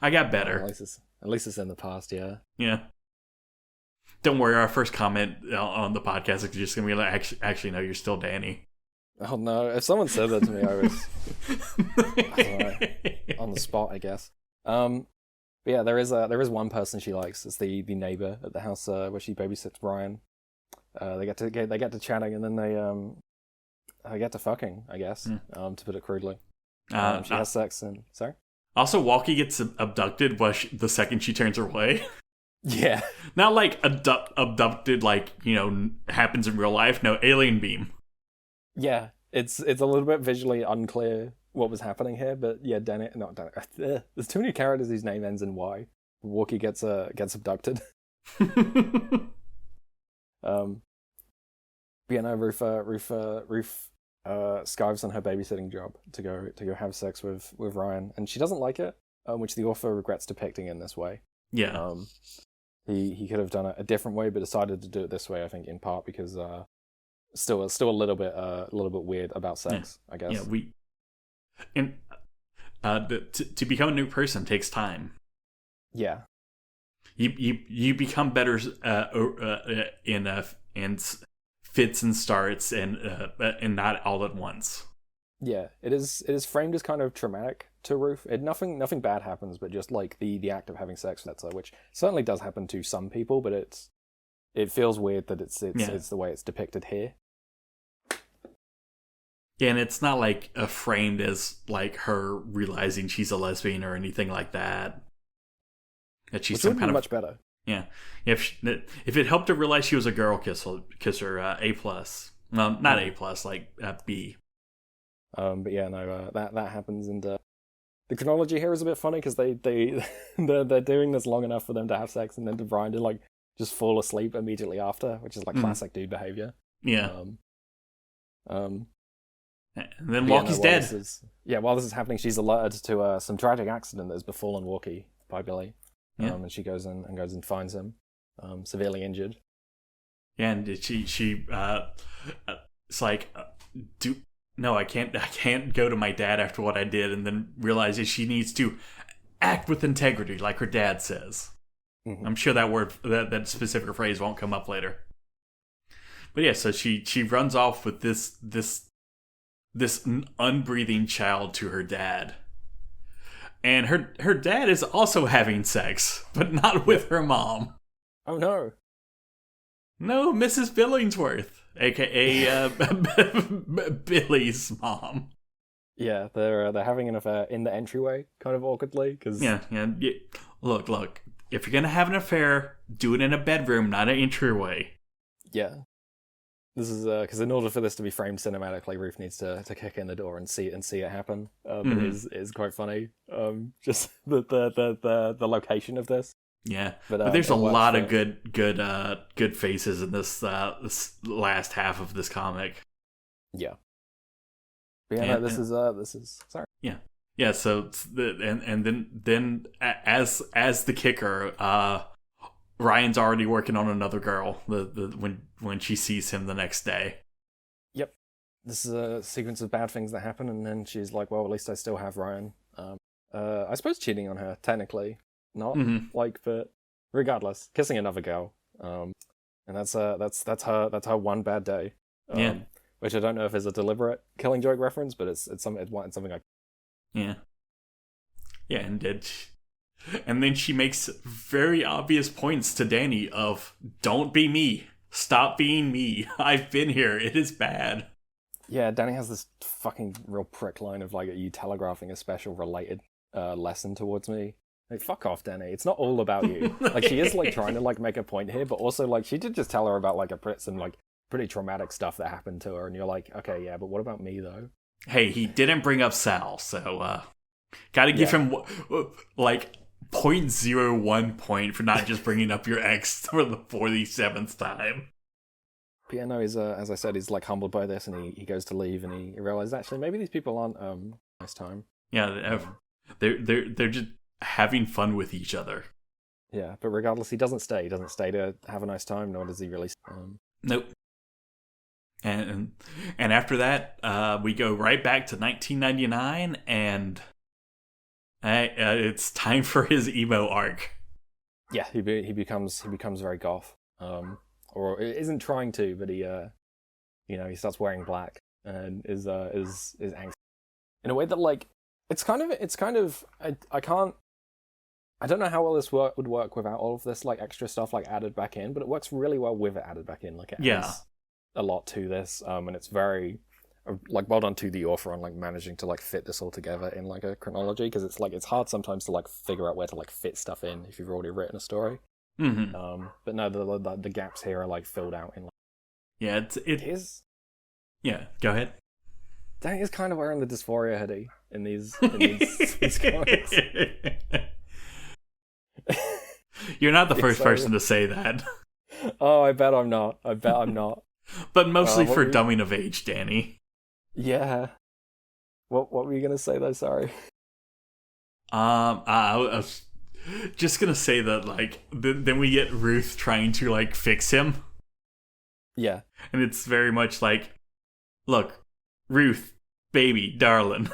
S2: I got better.
S3: At least it's in the past, yeah.
S2: Yeah. Don't worry, our first comment on the podcast is just going to be like, actually, no, you're still Danny.
S3: Oh no, if someone said that to me, I on the spot, I guess. But yeah, there is one person she likes. It's the neighbor at the house where she babysits Ryan. They get to chatting, and then they get to fucking, I guess, to put it crudely. She has sex, and sorry.
S2: Also, Walkie gets abducted the second she turns her way.
S3: Yeah.
S2: Not like abducted like, happens in real life. No, alien beam.
S3: Yeah, it's a little bit visually unclear what was happening here, but yeah, there's too many characters whose name ends in Y. Walkie gets abducted. Yeah, no, Ruth skives on her babysitting job to go have sex with Ryan, and she doesn't like it, which the author regrets depicting in this way.
S2: Yeah.
S3: He could have done it a different way, but decided to do it this way. I think in part because still a little bit weird about sex. I guess.
S2: Yeah, to become a new person takes time.
S3: Yeah.
S2: You become better in fits and starts and not all at once.
S3: Yeah, it is framed as kind of traumatic to Ruth. Nothing bad happens, but just like the act of having sex with her, which certainly does happen to some people, but it feels weird that it's the way it's depicted here.
S2: Yeah, and it's not like framed as like her realizing she's a lesbian or anything like that. That she's some kind of
S3: much better.
S2: Yeah, if it helped her realize she was a girl kisser, A+. Well, not A+, like B.
S3: But yeah, no, that happens, and the chronology here is a bit funny because they're doing this long enough for them to have sex, and then to Brian to like just fall asleep immediately after, which is like classic dude behavior.
S2: Yeah. And then Walkie's dead.
S3: While this is happening, she's alerted to some tragic accident that has befallen Walkie by Billie.
S2: Yeah.
S3: And she goes and finds him, severely injured.
S2: Yeah, and she it's like, I can't go to my dad after what I did, and then realizes she needs to act with integrity, like her dad says. Mm-hmm. I'm sure that specific phrase won't come up later. But yeah, so she runs off with this unbreathing child to her dad. And her dad is also having sex, but not with her mom.
S3: Oh no.
S2: No, Mrs. Billingsworth, aka Billie's mom.
S3: Yeah, they're having an affair in the entryway, kind of awkwardly, because
S2: yeah. Look. If you're gonna have an affair, do it in a bedroom, not an entryway.
S3: Yeah. This is because in order for this to be framed cinematically, Ruth needs to kick in the door and see it happen. It is quite funny. Just the location of this.
S2: Yeah, but there's a lot of good faces in this last half of this comic.
S3: Yeah. But yeah, this is sorry.
S2: Yeah. So then as the kicker, Ryan's already working on another girl. When she sees him the next day. Yep,
S3: this is a sequence of bad things that happen, and then she's like, "Well, at least I still have Ryan." I suppose cheating on her technically, not but regardless, kissing another girl. And that's her one bad day. Which I don't know if is a deliberate Killing Joke reference, but it's something like.
S2: Yeah, and then she makes very obvious points to Danny of, don't be me. Stop being me. I've been here. It is bad.
S3: Yeah, Danny has this fucking real prick line of like, are you telegraphing a special related lesson towards me? Like, fuck off, Danny. It's not all about you. Like, she is like trying to like make a point here, but also like she did just tell her about like some like pretty traumatic stuff that happened to her, and you're like, okay, yeah, but what about me though?
S2: Hey, he didn't bring up Sal, so gotta give him like 0.01 point for not just bringing up your ex for the 47th time.
S3: Piano is, as I said, he's like humbled by this, and he goes to leave, and he realizes actually maybe these people aren't nice time.
S2: Yeah, they're just having fun with each other.
S3: Yeah, but regardless, he doesn't stay. He doesn't stay to have a nice time, nor does he really.
S2: Nope. And after that, we go right back to 1999, and it's time for his emo arc.
S3: Yeah, he becomes very goth. Or isn't trying to, but he he starts wearing black and is angry in a way that like It's kind of I don't know how well this would work without all of this like extra stuff like added back in, but it works really well with it added back in. Like it adds a lot to this, and it's very like well done to the author on like managing to like fit this all together in like a chronology, because it's hard sometimes to like figure out where to like fit stuff in if you've already written a story.
S2: Mm-hmm.
S3: But no, the gaps here are like filled out in. Like,
S2: yeah, it is. Yeah, go ahead.
S3: Danny is kind of wearing the dysphoria hoodie in these comics.
S2: You're not the first person to say that.
S3: Oh, I bet I'm not.
S2: But mostly for dumbing of age, Danny.
S3: Yeah. What were you gonna say though? Sorry.
S2: I was just gonna say that like then we get Ruth trying to like fix him.
S3: Yeah.
S2: And it's very much like, look, Ruth, baby, darling.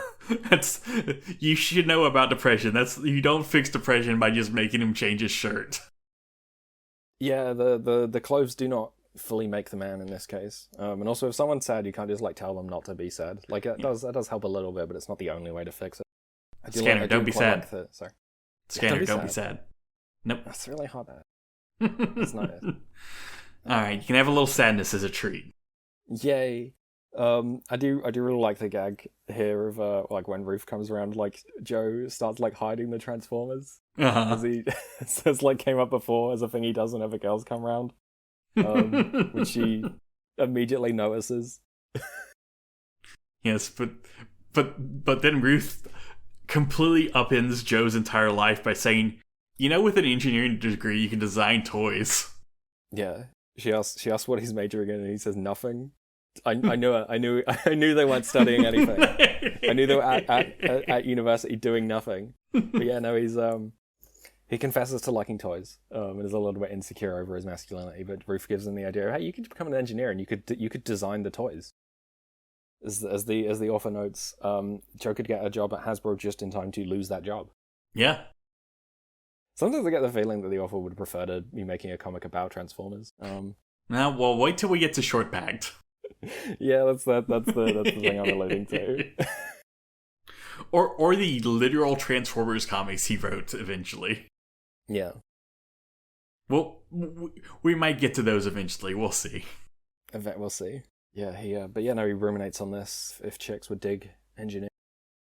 S2: You should know about depression. You don't fix depression by just making him change his shirt.
S3: Yeah, the clothes do not fully make the man in this case. And also, if someone's sad, you can't just like tell them not to be sad. Like that does help a little bit, but it's not the only way to fix it.
S2: Scanner, don't be sad.
S3: Sorry.
S2: Scanner, don't be sad. Nope.
S3: That's really hard. It's not it.
S2: All right, you can have a little sadness as a treat.
S3: Yay. I do really like the gag here of like when Ruth comes around, like Joe starts like hiding the Transformers as he says like came up before as a thing he does whenever girls come around, which she immediately notices.
S2: Yes, but then Ruth completely upends Joe's entire life by saying, "You know, with an engineering degree, you can design toys."
S3: Yeah, she asks what he's majoring in, and he says nothing. I knew it. I knew they weren't studying anything. I knew they were at university doing nothing. But yeah, no, he confesses to liking toys, and is a little bit insecure over his masculinity. But Ruth gives him the idea, hey, you could become an engineer and you could design the toys. As the author notes, Joe could get a job at Hasbro just in time to lose that job.
S2: Yeah.
S3: Sometimes I get the feeling that the author would prefer to be making a comic about Transformers.
S2: Now, well, wait till we get to Short Packed.
S3: Yeah, that's the thing I'm alluding to.
S2: or the literal Transformers comics he wrote eventually.
S3: Yeah.
S2: Well, we might get to those eventually. We'll see.
S3: We'll see. Yeah, but yeah, no, he ruminates on this. If chicks would dig engineering,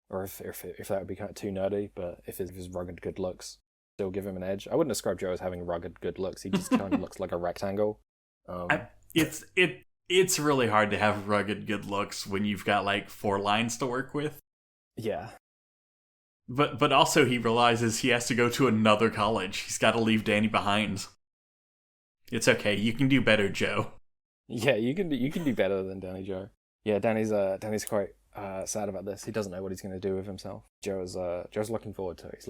S3: or if that would be kind of too nerdy, but if his rugged good looks still give him an edge. I wouldn't describe Joe as having rugged good looks. He just kind of looks like a rectangle.
S2: It's really hard to have rugged good looks when you've got like 4 lines to work with.
S3: Yeah.
S2: But also he realizes he has to go to another college. He's got to leave Danny behind. It's okay. You can do better, Joe.
S3: Yeah, you can do better than Danny Joe. Yeah, Danny's quite sad about this. He doesn't know what he's going to do with himself. Joe's looking forward to it.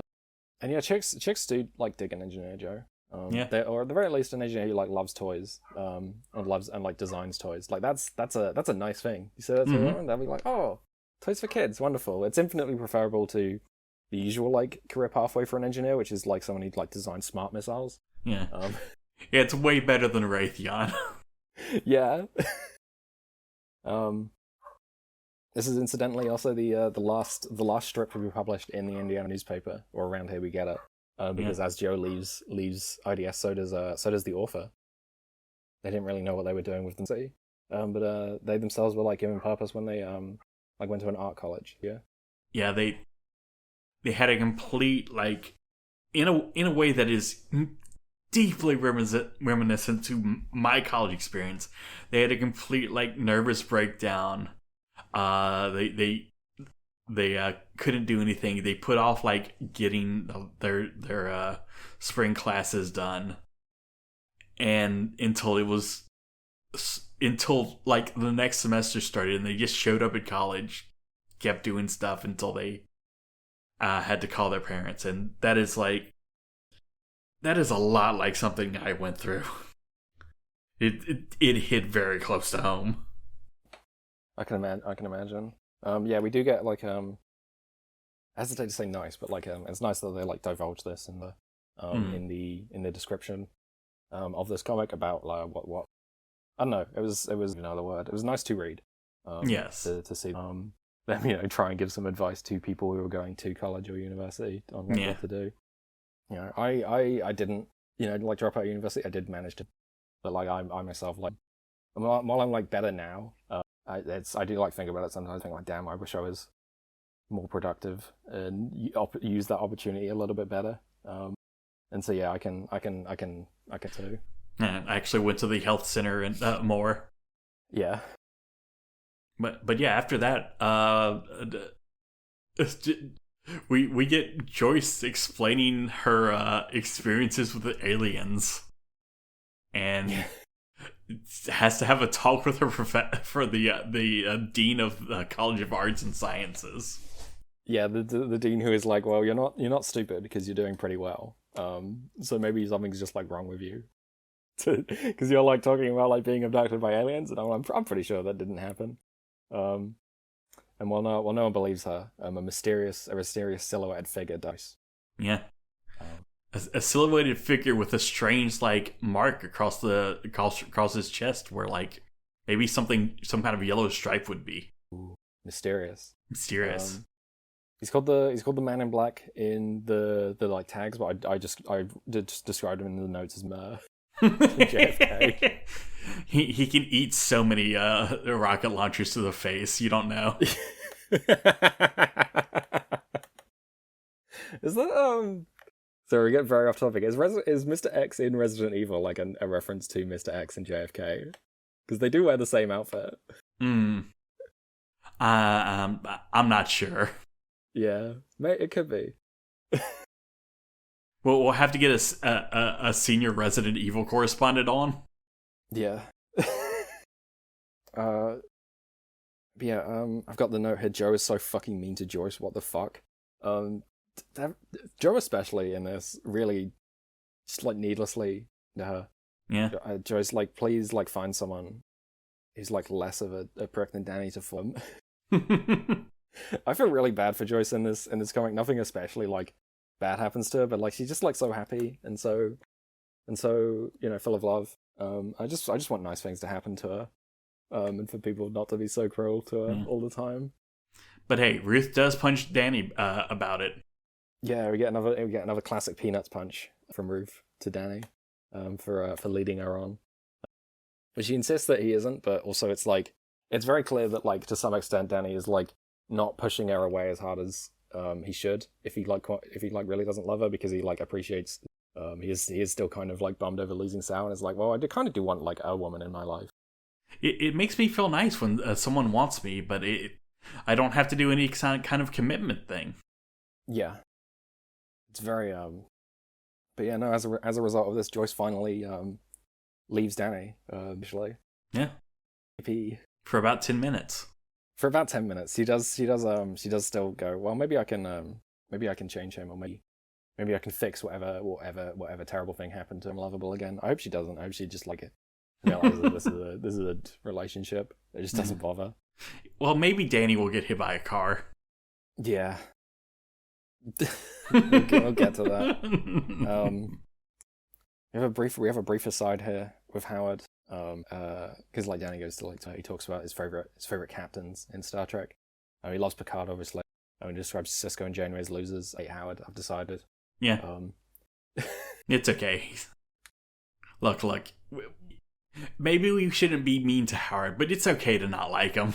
S3: And yeah, chicks do like dig an engineer, Joe. Yeah. Or at the very least, an engineer who like loves toys, and like designs toys. Like that's a nice thing. You say that to everyone, they'll be like, oh, toys for kids, wonderful. It's infinitely preferable to the usual like career pathway for an engineer, which is like someone who like designs smart missiles.
S2: Yeah. Yeah, it's way better than Raytheon.
S3: Yeah. This is incidentally also the last strip to be published in the Indiana newspaper, or around here we get it. Because as Joe leaves IDS, so does the author. They didn't really know what they were doing with them, but they themselves were like given purpose when they like went to an art college. Yeah.
S2: Yeah, they had a complete like in a way that is deeply reminiscent to my college experience. They had a complete like nervous breakdown. They couldn't do anything. They put off like getting their spring classes done, and until like the next semester started, and they just showed up at college, kept doing stuff until they had to call their parents, and that is a lot like something I went through. It hit very close to home.
S3: I can imagine. Yeah, we do get like I hesitate to say nice, but like it's nice that they like divulge this in the in the description of this comic about what I don't know. It was another word. It was nice to read.
S2: Yes.
S3: To see. them, try and give some advice to people who are going to college or university on what to do. I didn't, like drop out of university. I did manage to, but like I myself, like, while I'm like better now, I do like think about it sometimes. I think like, damn, I wish I was more productive and use that opportunity a little bit better. And so yeah, I can too.
S2: Yeah, I actually went to the health center and more.
S3: Yeah.
S2: But yeah, after that, we get Joyce explaining her experiences with the aliens, and has to have a talk with her for the dean of the College of Arts and Sciences.
S3: Yeah, the dean, who is like, well, you're not stupid because you're doing pretty well. So maybe something's just like wrong with you, because you're like talking about like being abducted by aliens, and I'm pretty sure that didn't happen. And while no one believes her, a mysterious silhouetted figure does.
S2: Yeah, a silhouetted figure with a strange like mark across his chest, where like maybe some kind of yellow stripe would be.
S3: Ooh, mysterious. He's called the Man in Black in the like tags, but I just described him in the notes as JFK.
S2: He can eat so many rocket launchers to the face. You don't know.
S3: Is that So we get very off topic. Is Mr. X in Resident Evil like a reference to Mr. X and JFK? Because they do wear the same outfit.
S2: I'm not sure.
S3: Yeah, mate, it could be.
S2: Well, we'll have to get a senior Resident Evil correspondent on.
S3: Yeah. I've got the note here. Joe is so fucking mean to Joyce. What the fuck? Joe especially in this really just like needlessly to her.
S2: Yeah.
S3: Joe's like, please like find someone who's like less of a prick than Danny to form. I feel really bad for Joyce in this comic. Nothing especially like bad happens to her, but like she's just like so happy and so full of love. I just want nice things to happen to her, and for people not to be so cruel to her all the time.
S2: But hey, Ruth does punch Danny about it.
S3: Yeah, we get another classic Peanuts punch from Ruth to Danny, for leading her on. But she insists that he isn't. But also, it's like it's very clear that like to some extent Danny is like not pushing her away as hard as he should if he really doesn't love her, because he like appreciates. He is still kind of like bummed over losing Sal, and is like, well, I kind of do want like a woman in my life.
S2: It makes me feel nice when someone wants me, but I don't have to do any kind of commitment thing.
S3: Yeah, it's very but yeah, no. As a result of this, Joyce finally leaves Danny initially.
S2: Yeah, for about 10 minutes.
S3: For about 10 minutes, she does still go, well, maybe I can change him, or maybe I can fix whatever terrible thing happened to him lovable again. I hope she doesn't. I hope she just like realizes this is a relationship. It just doesn't bother.
S2: Well, maybe Danny will get hit by a car.
S3: Yeah. we'll get to that. We have a brief aside here with Howard. Because like Danny goes to he talks about his favorite captains in Star Trek. He loves Picard, obviously. He describes Cisco and Janeway as losers. I hate Howard, I've decided.
S2: Yeah. It's okay. Look. Maybe we shouldn't be mean to Howard, but it's okay to not like him.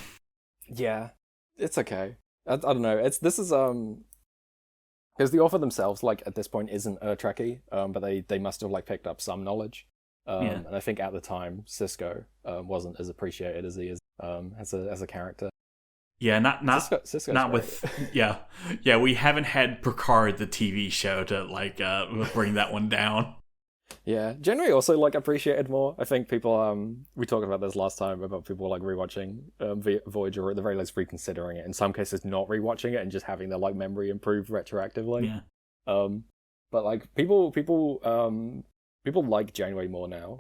S2: Yeah,
S3: it's okay. I don't know. This is because the author themselves, like at this point, isn't a Trekkie, but they must have like picked up some knowledge. And I think at the time, Cisco wasn't as appreciated as he is as a character.
S2: Yeah,
S3: Cisco's
S2: not
S3: great.
S2: with yeah. We haven't had Picard the TV show to like bring that one down.
S3: Yeah, generally also like appreciated more. I think people we talked about this last time about people like rewatching Voyager, or at the very least reconsidering it. In some cases, not rewatching it and just having their like memory improved retroactively.
S2: Yeah.
S3: But like people like Janeway more now.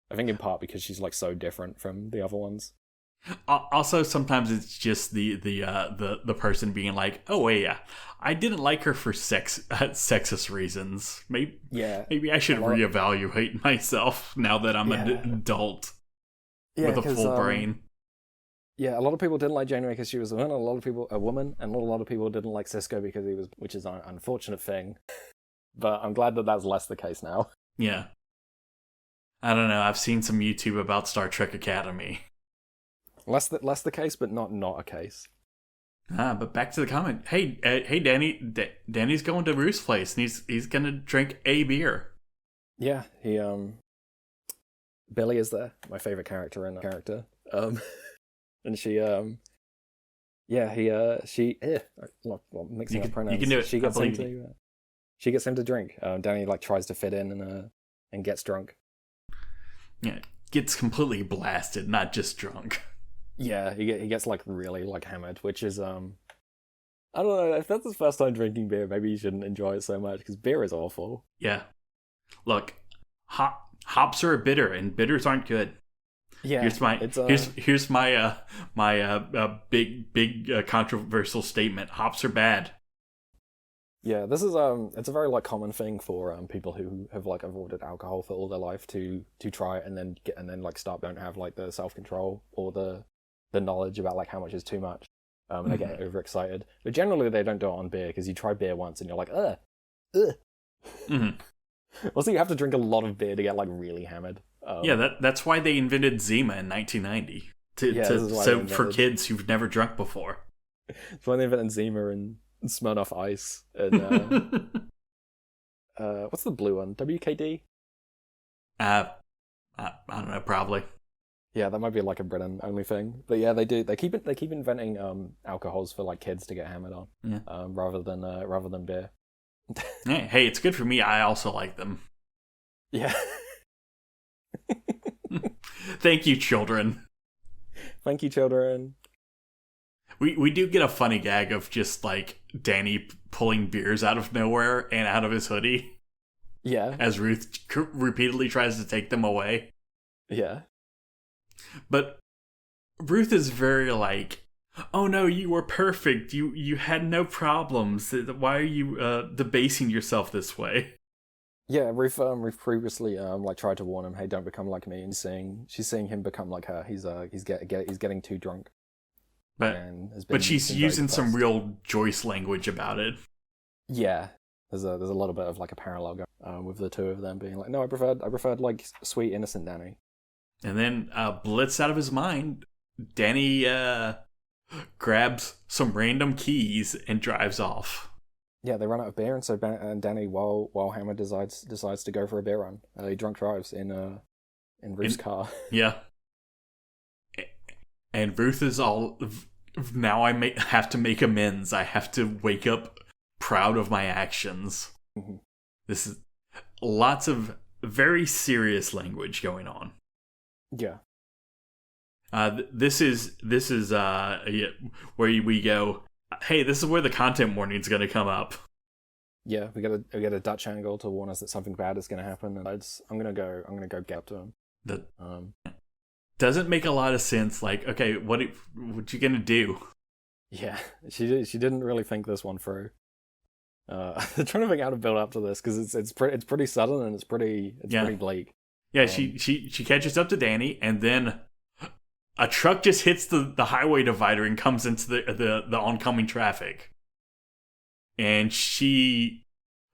S3: I think in part because she's like so different from the other ones.
S2: Also, sometimes it's just the person being like, "Oh wait, yeah, I didn't like her for sexist reasons. Maybe I should reevaluate myself now that I'm an adult with a full brain."
S3: Yeah, a lot of people didn't like Janeway because she was a woman. A woman, and not a lot of people didn't like Cisco because he was, which is an unfortunate thing. But I'm glad that that's less the case now.
S2: Yeah. I don't know. I've seen some YouTube about Star Trek Academy.
S3: Less the case, but not a case.
S2: But back to the comment. Hey, Danny's going to Ruth's place, and he's gonna drink a beer.
S3: Yeah, Billie is there, my favorite character in the character. And she mixing up pronouns.
S2: You can do it.
S3: She gets him to drink. Danny tries to fit in and gets drunk.
S2: Yeah, gets completely blasted, not just drunk.
S3: Yeah, he gets really hammered, which is I don't know, if that's his first time drinking beer, maybe you shouldn't enjoy it so much because beer is awful.
S2: Yeah, look, hops are bitter, and bitters aren't good.
S3: Yeah,
S2: here's my big controversial statement. Hops are bad.
S3: Yeah, this is it's a very common thing for people who have avoided alcohol for all their life to try it and then start, don't have the self-control or the knowledge about how much is too much, and they get overexcited. But generally they don't do it on beer because you try beer once and you're like, ugh.
S2: Mm-hmm.
S3: Also, you have to drink a lot of beer to get really hammered.
S2: That's why they invented Zima in 1990 so for kids who've never drunk before.
S3: That's why they invented Zima and Smirnoff Ice and what's the blue one? WKD?
S2: I don't know, probably.
S3: Yeah, that might be a Britain only thing. But yeah, they do. They keep inventing alcohols for kids to get hammered on.
S2: Yeah.
S3: Rather than beer.
S2: Hey, it's good for me. I also like them.
S3: Yeah.
S2: Thank you, children.
S3: Thank you, children.
S2: We do get a funny gag of just Danny pulling beers out of nowhere and out of his hoodie.
S3: Yeah.
S2: As Ruth repeatedly tries to take them away.
S3: Yeah.
S2: But Ruth is very oh no, you were perfect. You had no problems. Why are you debasing yourself this way?
S3: Yeah, Ruth previously tried to warn him, hey, don't become like me, and she's seeing him become like her. He's getting too drunk.
S2: But she's using some real Joyce language about it.
S3: Yeah, there's a little bit of a parallel going with the two of them being no, I preferred sweet innocent Danny. And
S2: then blitz out of his mind, Danny grabs some random keys and drives off.
S3: Yeah, they run out of beer, and so Danny, while Hammer decides to go for a beer run. He drunk drives in Ruth's car.
S2: Yeah. And Ruth is all, now I have to make amends. I have to wake up proud of my actions.
S3: Mm-hmm.
S2: This is lots of very serious language going on.
S3: Yeah.
S2: This is where we go, hey, this is where the content warning is going to come up.
S3: Yeah, we get a Dutch angle to warn us that something bad is going to happen, and I'm gonna go get up to him.
S2: That doesn't make a lot of sense. Okay, what you gonna do?
S3: Yeah, she didn't really think this one through. I'm trying to think how to build up to this because it's pretty sudden and it's pretty bleak.
S2: Yeah, she catches up to Danny, and then a truck just hits the highway divider and comes into the oncoming traffic. And she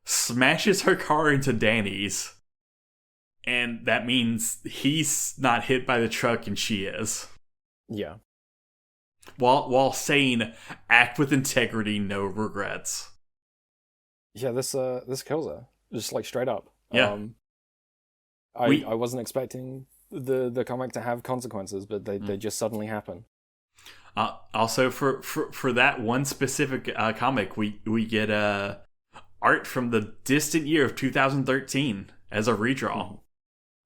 S2: smashes her car into Danny's. And that means he's not hit by the truck and she is.
S3: Yeah.
S2: While saying, act with integrity, no regrets.
S3: Yeah, this kills her. Just straight up.
S2: Yeah.
S3: I wasn't expecting the comic to have consequences, but they just suddenly happen.
S2: Also, for that one specific comic, we get art from the distant year of 2013 as a redraw.
S3: Mm-hmm.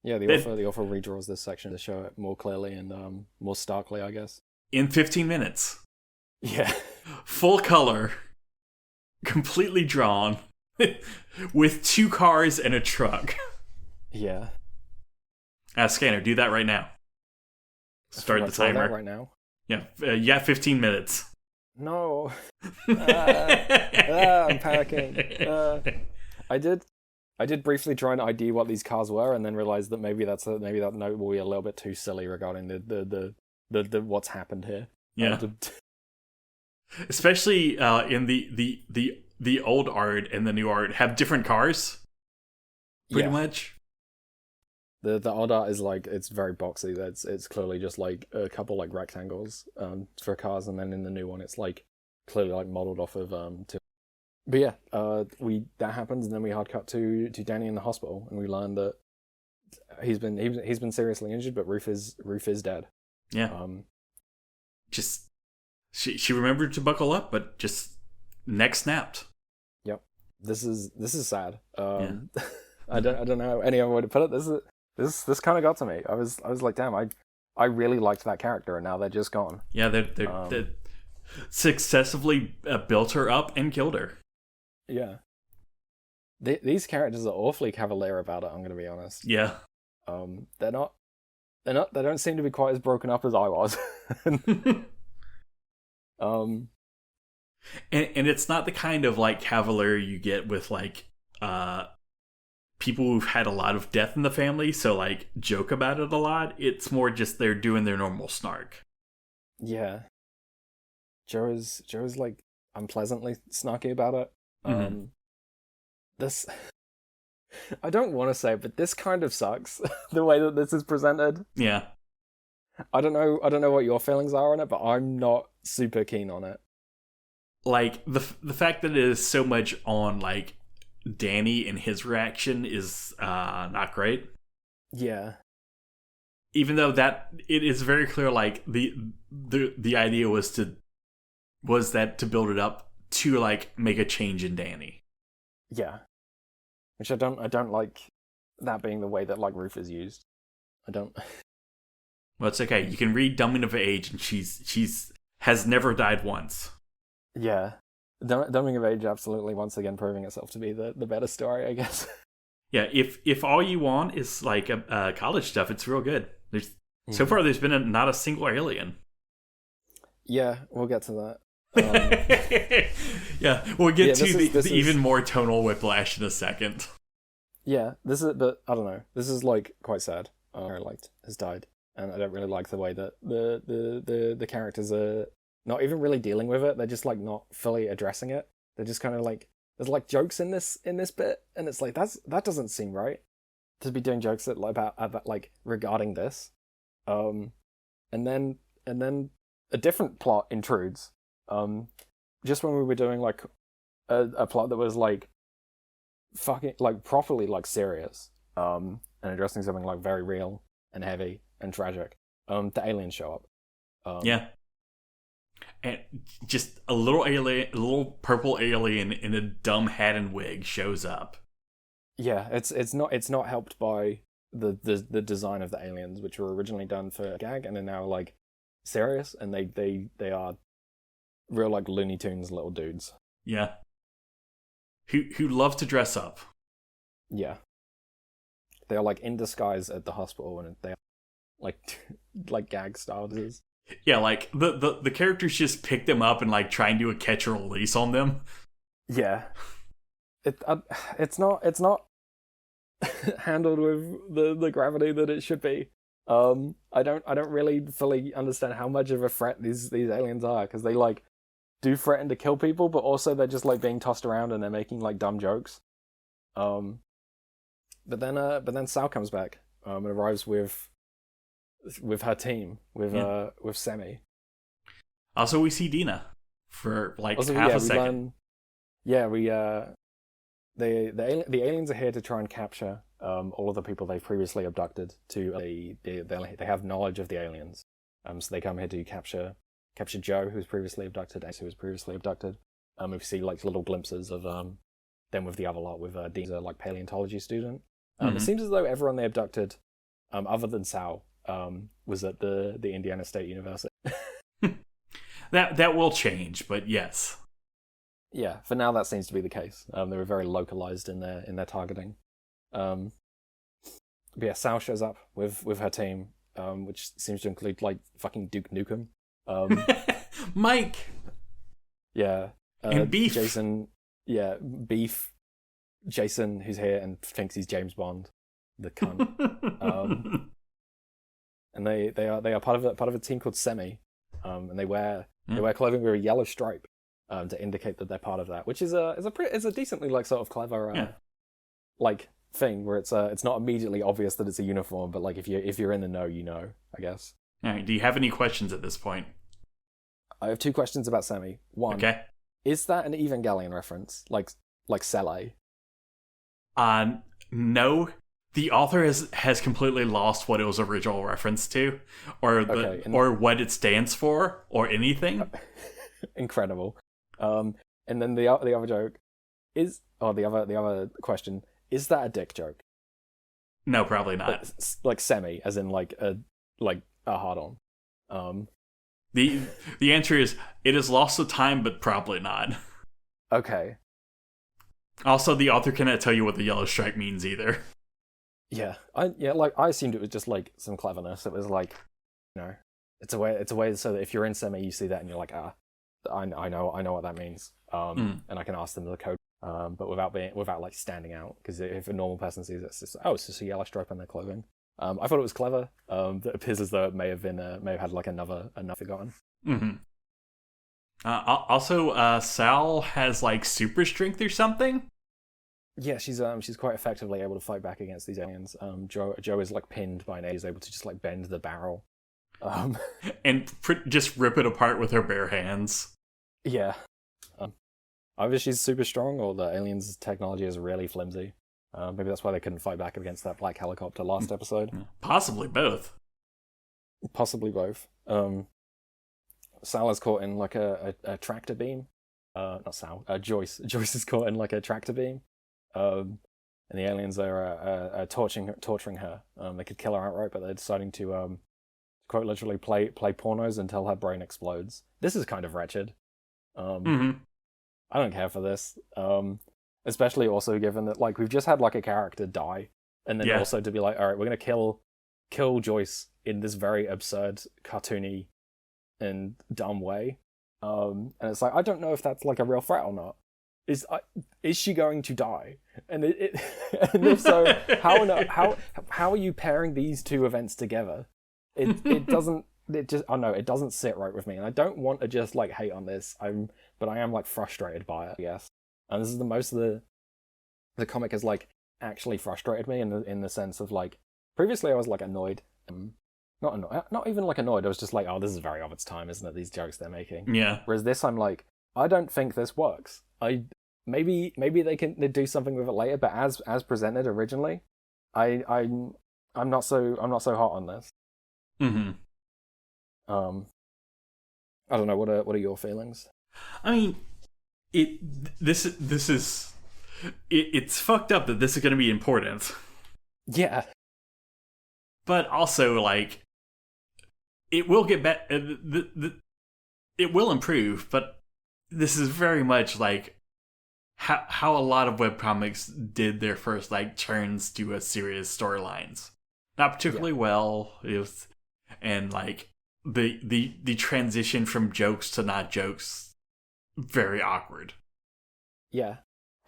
S3: Yeah, the author redraws this section to show it more clearly and more starkly, I guess.
S2: In 15 minutes.
S3: Yeah.
S2: Full color. Completely drawn. With 2 cars and a truck.
S3: Yeah.
S2: Scanner, do that right now. Start the timer.
S3: Right now?
S2: Yeah, 15 minutes.
S3: No. I'm panicking. I did briefly try and ID what these cars were, and then realized that maybe that note will be a little bit too silly regarding the the what's happened here.
S2: Yeah. Especially in the old art and the new art have different cars. Pretty much.
S3: The old art is like, it's very boxy. It's clearly just like a couple like rectangles for cars, and then in the new one it's like clearly like modeled off of But yeah, that happens, and then we hard cut to Danny in the hospital, and we learn that he's been seriously injured, but Ruth is dead.
S2: Yeah. Just she remembered to buckle up, but just neck snapped.
S3: Yep. This is sad. I don't know any other way to put it. This kind of got to me. I was like, damn, I really liked that character, and now they're just gone.
S2: Yeah, they successively built her up and killed her.
S3: Yeah. These characters are awfully cavalier about it, I'm going to be honest.
S2: Yeah.
S3: They don't seem to be quite as broken up as I was.
S2: And it's not the kind of like cavalier you get with like people who've had a lot of death in the family, so like joke about it a lot. It's more just they're doing their normal snark.
S3: Yeah. Joe is like unpleasantly snarky about it. This, I don't want to say, but this kind of sucks the way that this is presented.
S2: Yeah.
S3: I don't know what your feelings are on it, but I'm not super keen on it.
S2: Like the fact that it is so much on like Danny and his reaction is not great.
S3: Yeah.
S2: Even though that it is very clear, like the idea was that to build it up to like make a change in Danny.
S3: Yeah. Which I don't like that being the way that like Ruth is used. I don't.
S2: Well, it's okay. You can read Dumbing of Age, and she's has never died once.
S3: Yeah. Dumbing of Age absolutely once again proving itself to be the better story, I guess.
S2: Yeah, if all you want is like a college stuff, it's real good. So far there's been not a single alien.
S3: Yeah, we'll get to that.
S2: Yeah, we'll get to
S3: the
S2: even more tonal whiplash in a second.
S3: Yeah, but I don't know. This is like quite sad. I liked has died, and I don't really like the way that the characters are not even really dealing with it. They're just like not fully addressing it. They're just kind of like, there's like jokes in this bit, and it's like that doesn't seem right to be doing jokes that about like regarding this. And then a different plot intrudes. Just when we were doing like a plot that was like fucking like properly like serious, and addressing something like very real and heavy and tragic, the aliens show up. Yeah.
S2: And just a little purple alien in a dumb hat and wig shows up.
S3: Yeah, it's not helped by the design of the aliens, which were originally done for gag and are now like serious, and they are real like Looney Tunes little dudes.
S2: Yeah. Who love to dress up.
S3: Yeah. They are like in disguise at the hospital, and they are like gag styles.
S2: Yeah, like the characters just pick them up and like try and do a catch or release on them.
S3: Yeah. It's not handled with the gravity that it should be. I don't really fully understand how much of a threat these aliens are, because they like do threaten to kill people, but also they're just like being tossed around and they're making like dumb jokes. But then Sal comes back and arrives with her team with Semi.
S2: Also, we see Dina for like half a second.
S3: The aliens are here to try and capture all of the people they've previously abducted. They have knowledge of the aliens, so they come here to capture Joe, who was previously abducted, Ace, who was previously abducted. We see like little glimpses of them with the other lot, with Dina's like paleontology student. It seems as though everyone they abducted, other than Sal, was at the Indiana State University.
S2: That will change, but yes.
S3: Yeah, for now that seems to be the case. They were very localized in their targeting. But yeah, Sal shows up with her team, which seems to include like fucking Duke Nukem.
S2: Mike.
S3: Yeah.
S2: And Beef.
S3: Jason. Yeah, Beef. Jason, who's here and thinks he's James Bond. The cunt. and they are part of a team called Semi, and they wear clothing with a yellow stripe, to indicate that they're part of that, which is a decently like sort of clever like thing where it's not immediately obvious that it's a uniform, but like if you're in the know, you know, I guess.
S2: All right, do you have any questions at this point?
S3: I have 2 questions about Semi. One,
S2: Okay.
S3: Is that an Evangelion reference, like Cele?
S2: No. The author has completely lost what it was original reference to, or or what it stands for, or anything.
S3: Incredible. And then the other joke is, or the other question, is that a dick joke?
S2: No, probably not.
S3: Like Semi, as in like a hard on.
S2: The answer is it is lost of time, but probably not.
S3: Okay.
S2: Also, the author cannot tell you what the yellow stripe means either.
S3: Yeah, I assumed it was just like some cleverness. It was like, you know, it's a way so that if you're in Semi, you see that and you're like, I know what that means. And I can ask them the code, but without like standing out, because if a normal person sees it, it's just a yellow stripe on their clothing. I thought it was clever. It appears as though it may have had like another forgotten.
S2: Mm-hmm. Also, Sal has like super strength or something.
S3: Yeah, she's quite effectively able to fight back against these aliens. Joe is like pinned by an alien, is able to just like bend the barrel,
S2: and just rip it apart with her bare hands.
S3: Yeah, either she's super strong or the aliens' technology is really flimsy. Maybe that's why they couldn't fight back against that black helicopter last episode.
S2: Possibly both.
S3: Possibly both. Sal is caught in like a tractor beam. Not Sal. Joyce. Joyce is caught in like a tractor beam. And the aliens are torturing her. They could kill her outright, but they're deciding to quite literally play pornos until her brain explodes. This is kind of wretched. I don't care for this. Especially also given that like we've just had like a character die, and then also to be like, all right, we're gonna kill Joyce in this very absurd, cartoony, and dumb way. And it's like, I don't know if that's like a real threat or not. Is she going to die? And and if so, how are you pairing these 2 events together? It doesn't sit right with me, and I don't want to just like hate on this. But I am like frustrated by it, I guess. And this is the most of the comic has like actually frustrated me in the sense of like previously I was like annoyed, not even like annoyed. I was just like, oh, this is very of its time, isn't it? These jokes they're making.
S2: Yeah.
S3: Whereas this, I'm like, I don't think this works. Maybe they do something with it later, but as presented originally, I'm not so hot on this.
S2: Mm-hmm.
S3: I don't know. What are your feelings?
S2: I mean, it's fucked up that this is going to be important.
S3: Yeah.
S2: But also, like, it will get better. It will improve, but this is very much like how a lot of webcomics did their first like turns to a serious storylines. Not particularly well. And like the transition from jokes to not jokes, very awkward.
S3: Yeah.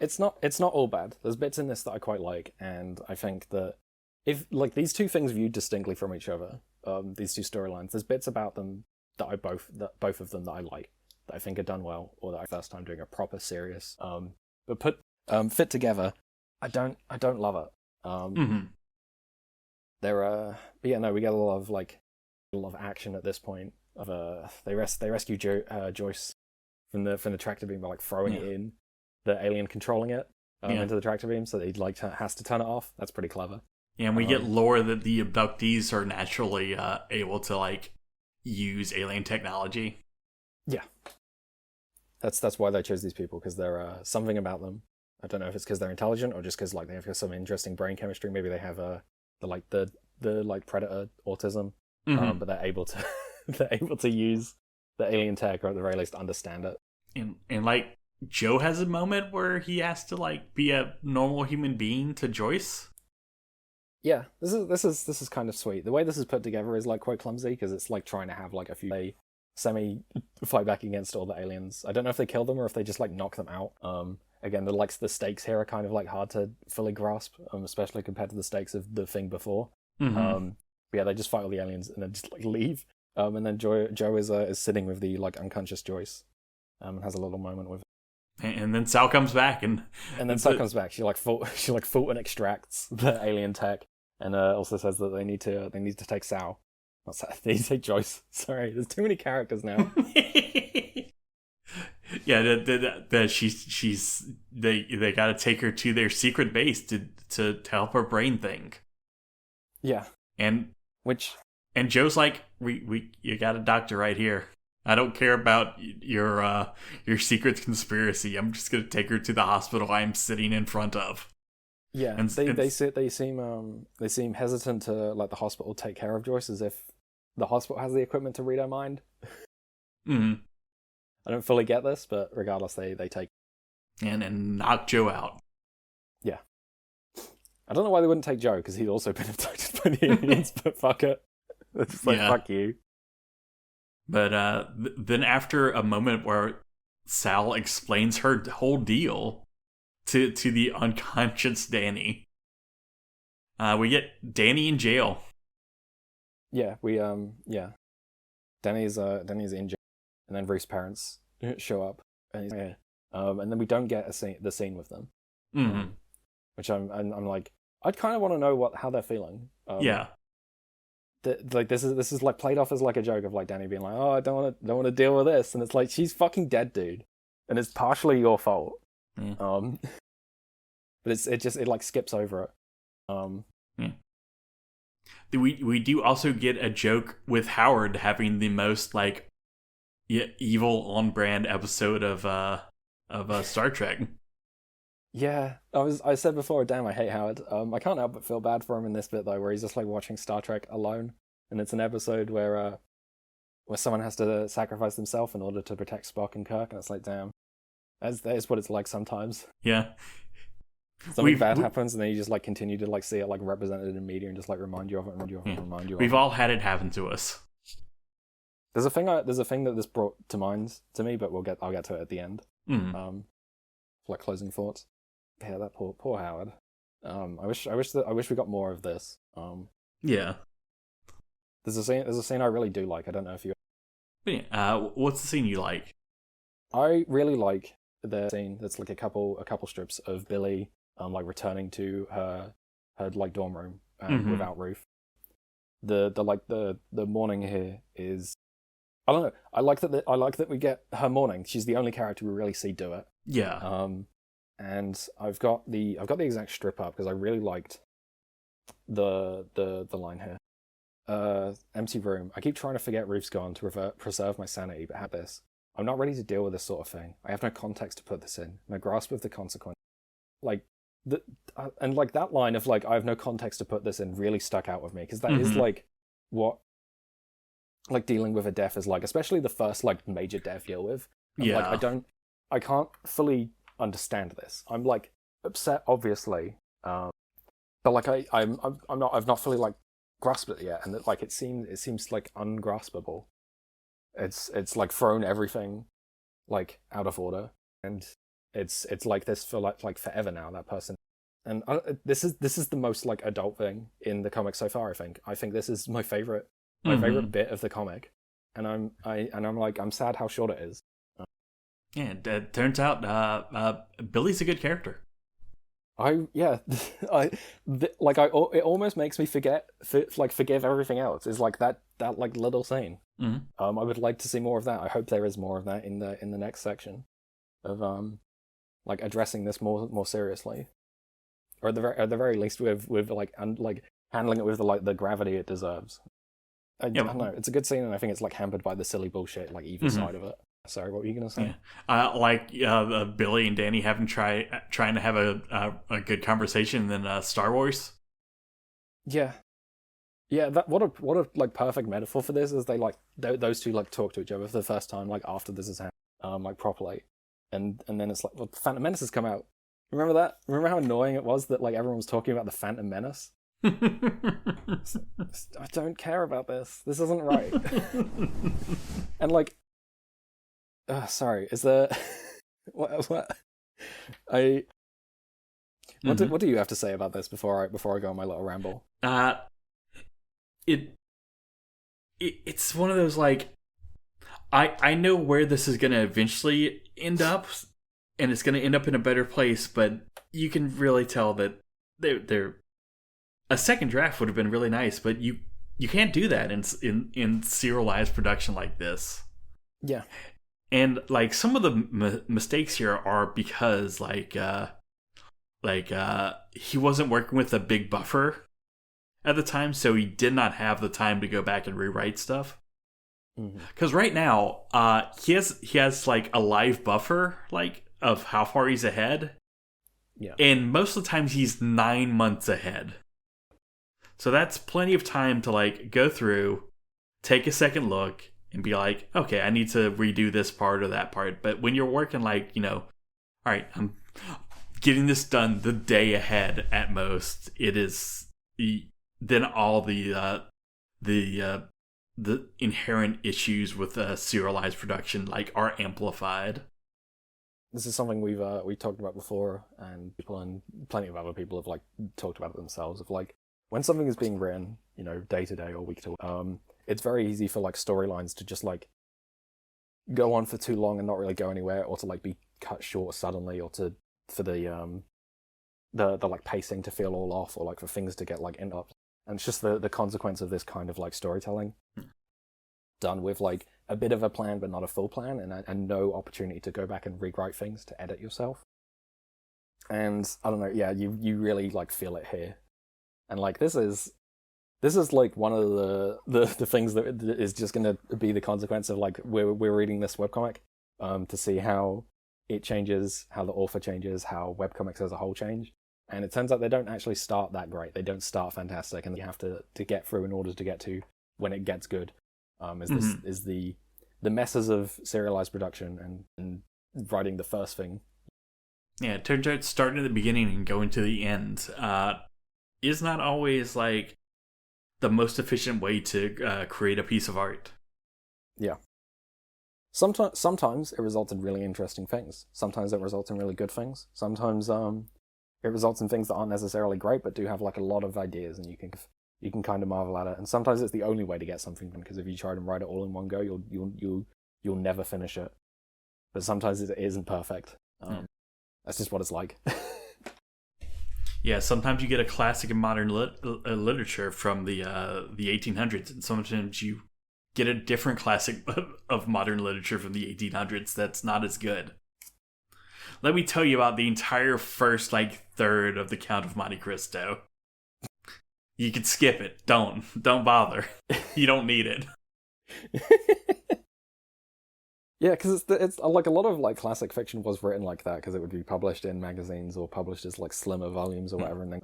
S3: It's not all bad. There's bits in this that I quite like, and I think that if like these 2 things viewed distinctly from each other, these 2 storylines, there's bits about them that both of them that I like, that I think are done well, or that I first time doing a proper serious. But fit together, I don't love it. But yeah, no, we get a lot of action at this point. They rescue Joyce from the tractor beam by like throwing it in, the alien controlling it into the tractor beam, so that he like has to turn it off. That's pretty clever.
S2: Yeah, and we get lore that the abductees are naturally able to like use alien technology.
S3: Yeah, that's why they chose these people, because there something about them. I don't know if it's because they're intelligent or just because like they have some interesting brain chemistry. Maybe they have the predator autism, but they're able to use the alien tech, or at the very least understand it.
S2: And like Joe has a moment where he has to like be a normal human being to Joyce.
S3: Yeah, this is kind of sweet. The way this is put together is like quite clumsy, because it's like trying to have like a few semi fight back against all the aliens. I don't know if they kill them or if they just like knock them out. Again, the stakes here are kind of like hard to fully grasp, especially compared to the stakes of the thing before. But yeah, they just fight all the aliens and then just like leave. And then Joe is sitting with the like unconscious Joyce, and has a little moment with.
S2: And then Sal comes back, and
S3: then Sal comes back. She full and extracts the alien tech, and also says that they need to take Sal. Not Sal. They say Joyce. Sorry, there's too many characters now.
S2: Yeah, they got to take her to their secret base to help her brain think.
S3: Yeah,
S2: and Joe's like, you got a doctor right here. I don't care about your secret conspiracy. I'm just gonna take her to the hospital I'm sitting in front of.
S3: Yeah, and they seem hesitant to let the hospital take care of Joyce, as if the hospital has the equipment to read her mind.
S2: Mm-hmm.
S3: I don't fully get this, but regardless, they take
S2: and knock Joe out.
S3: Yeah, I don't know why they wouldn't take Joe, because he'd also been abducted by the aliens. But fuck it, it's just like fuck you.
S2: But then after a moment where Sal explains her whole deal to the unconscious Danny, we get Danny in jail.
S3: Yeah, Danny's in jail, and then Ruth's parents show up, and then we don't get the scene with them,
S2: mm-hmm.
S3: Which I'm like, I'd kind of want to know how they're feeling.
S2: Yeah.
S3: This is like played off as like a joke of like Danny being like, oh, I don't want to deal with this, and it's like, she's fucking dead, dude, and it's partially your fault.
S2: Mm.
S3: But it like skips over it.
S2: Yeah. We do also get a joke with Howard having the most like evil on brand episode of Star Trek.
S3: Yeah, I said before, damn, I hate Howard. I can't help but feel bad for him in this bit though, where he's just like watching Star Trek alone, and it's an episode where someone has to sacrifice themselves in order to protect Spock and Kirk, and it's like, damn, that is what it's like sometimes.
S2: Yeah,
S3: something bad happens, and then you just like continue to like see it like represented in media, and just like remind you of it.
S2: We've all had it happen to us.
S3: There's a thing that this brought to mind to me, but I'll get to it at the end. Like closing thoughts. Yeah, that poor Howard. I wish we got more of this.
S2: Yeah.
S3: There's a scene I really do like. I don't know if you.
S2: What's the scene you like?
S3: I really like the scene that's like a couple strips of Billie, like returning to her like dorm room without Ruth. The mourning here is, I don't know. I like that we get her mourning. She's the only character we really see do it.
S2: Yeah.
S3: And I've got the exact strip up because I really liked the line here. Empty room. I keep trying to forget Ruth's gone to preserve my sanity, but have this. I'm not ready to deal with this sort of thing. I have no context to put this in. No grasp of the consequence. Like and like that line of like, I have no context to put this in really stuck out with me, because that is like what like dealing with a death is like, especially the first like major death you're with.
S2: Yeah.
S3: Like I can't fully understand this. I'm like upset, obviously, but like I've not fully like grasped it yet, and that like it seems like ungraspable. It's like thrown everything like out of order, and it's like this for like forever now, that person. And this is the most like adult thing in the comic so far. I think this is my favorite bit of the comic, and I'm sad how short it is.
S2: Yeah, it turns out Billie's a good character.
S3: It almost makes me forgive everything else. Is like that like little scene. I would like to see more of that. I hope there is more of that in the next section of like addressing this more seriously, or at the very least with like handling it with the gravity it deserves. I don't know. It's a good scene, and I think it's like hampered by the silly bullshit like evil side of it. Sorry, what were you gonna say?
S2: Yeah. Billie and Danny trying to have a good conversation than Star Wars.
S3: Yeah. That what a like perfect metaphor for this is they like those two like talk to each other for the first time like after this has happened like properly, and then it's like, well, the Phantom Menace has come out. Remember that? Remember how annoying it was that like everyone was talking about the Phantom Menace? I don't care about this. This isn't right. And like. Sorry. Is there what what do you have to say about this before I go on my little ramble?
S2: it's one of those like I know where this is going to eventually end up, and it's going to end up in a better place, but you can really tell that they're a second draft would have been really nice, but you can't do that in serialized production like this.
S3: Yeah.
S2: And like some of the mistakes here are because he wasn't working with a big buffer at the time, so he did not have the time to go back and rewrite stuff. Because right now, he has like a live buffer like of how far he's ahead.
S3: Yeah.
S2: And most of the times he's 9 months ahead. So that's plenty of time to like go through, take a second look, and be like, okay, I need to redo this part or that part. But when you're working like, all right, I'm getting this done the day ahead at most, it is then all the inherent issues with serialized production like are amplified.
S3: This is something we talked about before, and people and plenty of other people have like talked about it themselves. Of like when something is being written, day to day or week to week, it's very easy for like storylines to just like go on for too long and not really go anywhere, or to like be cut short suddenly, or for the like pacing to feel all off, or like for things to get like end up. And it's just the consequence of this kind of like storytelling done with like a bit of a plan but not a full plan, and no opportunity to go back and rewrite things to edit yourself. And I don't know, yeah, you really like feel it here. And like this is like one of the things that is just going to be the consequence of like we're reading this webcomic to see how it changes, how the author changes, how webcomics as a whole change. And it turns out they don't actually start that great. They don't start fantastic, and you have to get through in order to get to when it gets good. Is the messes of serialized production and writing the first thing.
S2: Yeah, it turns out starting at the beginning and going to the end is not always like the most efficient way to create a piece of art.
S3: Yeah. Sometimes it results in really interesting things. Sometimes it results in really good things. Sometimes it results in things that aren't necessarily great, but do have like a lot of ideas, and you can kind of marvel at it. And sometimes it's the only way to get something done, because if you try to write it all in one go, you'll never finish it. But sometimes it isn't perfect. That's just what it's like.
S2: Yeah, sometimes you get a classic in modern literature from the 1800s, and sometimes you get a different classic of modern literature from the 1800s that's not as good. Let me tell you about the entire first third of the Count of Monte Cristo. You could skip it. Don't bother. You don't need it.
S3: Yeah, because it's like a lot of classic fiction was written like that, because it would be published in magazines or published as slimmer volumes or whatever. And then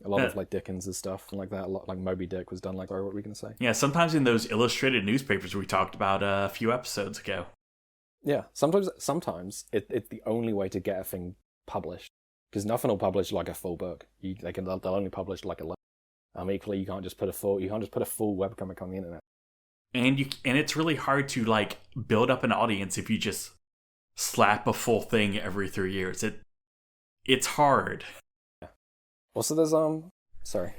S3: a lot of Dickens' stuff and like that. A lot like Moby Dick was done like. Sorry, what were we gonna say?
S2: Yeah, sometimes in those illustrated newspapers we talked about a few episodes ago.
S3: Yeah, sometimes it's the only way to get a thing published, because nothing will publish like a full book. They'll only publish like a. Equally, you can't just put a full webcomic on the internet. And
S2: it's really hard to build up an audience if you just slap a full thing every 3 years. It's hard.
S3: Yeah. Also, there's sorry.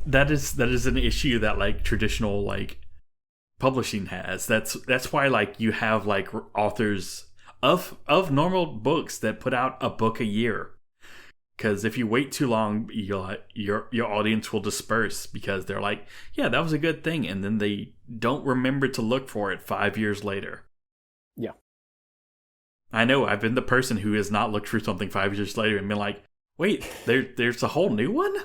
S2: That is an issue that traditional publishing has. That's why you have authors of normal books that put out a book a year. Because if you wait too long, your audience will disperse, because they're like, yeah, that was a good thing, and then they don't remember to look for it 5 years later.
S3: Yeah.
S2: I know, I've been the person who has not looked for something 5 years later and been like, wait, there's a whole new one?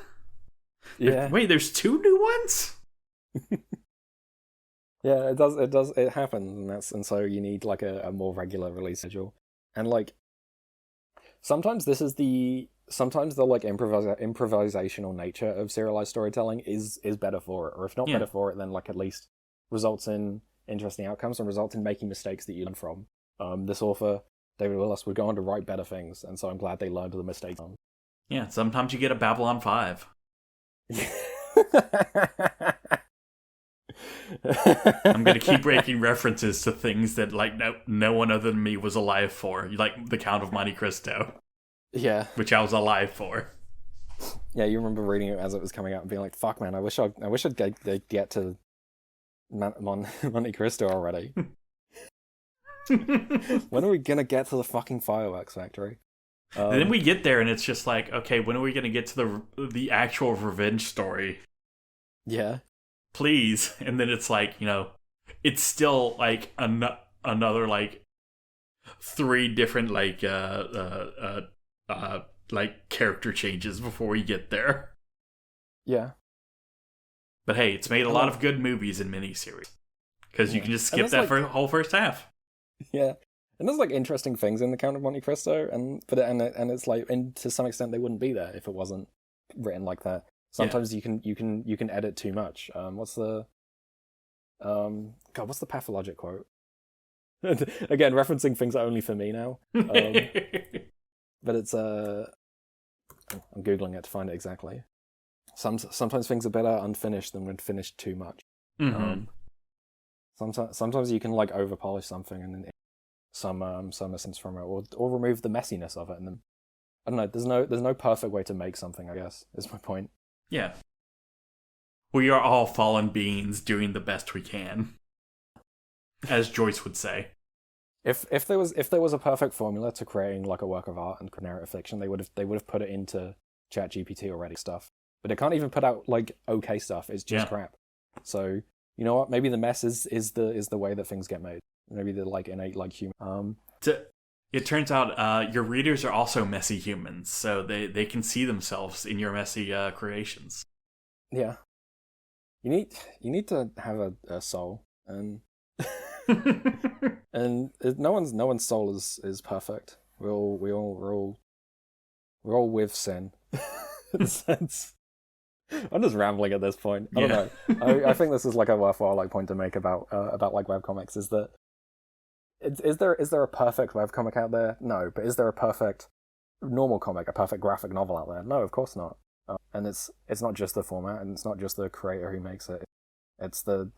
S3: Yeah.
S2: Wait, there's 2 new ones?
S3: Yeah, it happens, and so you need a more regular release schedule. And sometimes the improvisational nature of serialized storytelling is better for it, or if not better for it, then at least results in interesting outcomes and results in making mistakes that you learn from. This author, David Willis, would go on to write better things, and so I'm glad they learned the mistakes.
S2: Yeah, sometimes you get a Babylon 5. I'm gonna keep making references to things that no one other than me was alive for, like the Count of Monte Cristo.
S3: Yeah,
S2: which I was alive for.
S3: Yeah, you remember reading it as it was coming out and being like, "Fuck, man! I wish I'd get to Monte Cristo already." When are we gonna get to the fucking fireworks factory?
S2: And then we get there, and it's just like, okay, when are we gonna get to the actual revenge story?
S3: Yeah.
S2: Please. And then it's like, it's still like another like 3 different like like character changes before we get there.
S3: Yeah.
S2: But hey, it's made a lot of good movies and miniseries because you can just skip that whole first half.
S3: Yeah, and there's like interesting things in the Count of Monte Cristo, and it's like, and to some extent they wouldn't be there if it wasn't written like that. Sometimes you can edit too much. What's the pathologic quote? Again, referencing things only for me now. But it's I'm googling it to find it exactly. Sometimes things are better unfinished than when finished too much.
S2: Mm-hmm.
S3: Sometimes you can like over polish something and then some essence from it, or remove the messiness of it, and then I don't know. There's no perfect way to make something, I guess, is my point.
S2: Yeah, we are all fallen beings doing the best we can, as Joyce would say.
S3: If there was a perfect formula to creating like a work of art and narrative fiction, they would have put it into ChatGPT already stuff. But it can't even put out like okay stuff. It's just crap. So you know what? Maybe the mess is the way that things get made. Maybe they're like innate like human.
S2: It turns out your readers are also messy humans, so they can see themselves in your messy creations.
S3: Yeah. You need to have a soul, and and no one's soul is perfect. We're all with sin. In a sense. I'm just rambling at this point. I don't know. I think this is like a worthwhile like point to make about like webcomics, is that is there a perfect webcomic out there? No, but is there a perfect normal comic, a perfect graphic novel out there? No, of course not. And it's not just the format, and it's not just the creator who makes it. It's the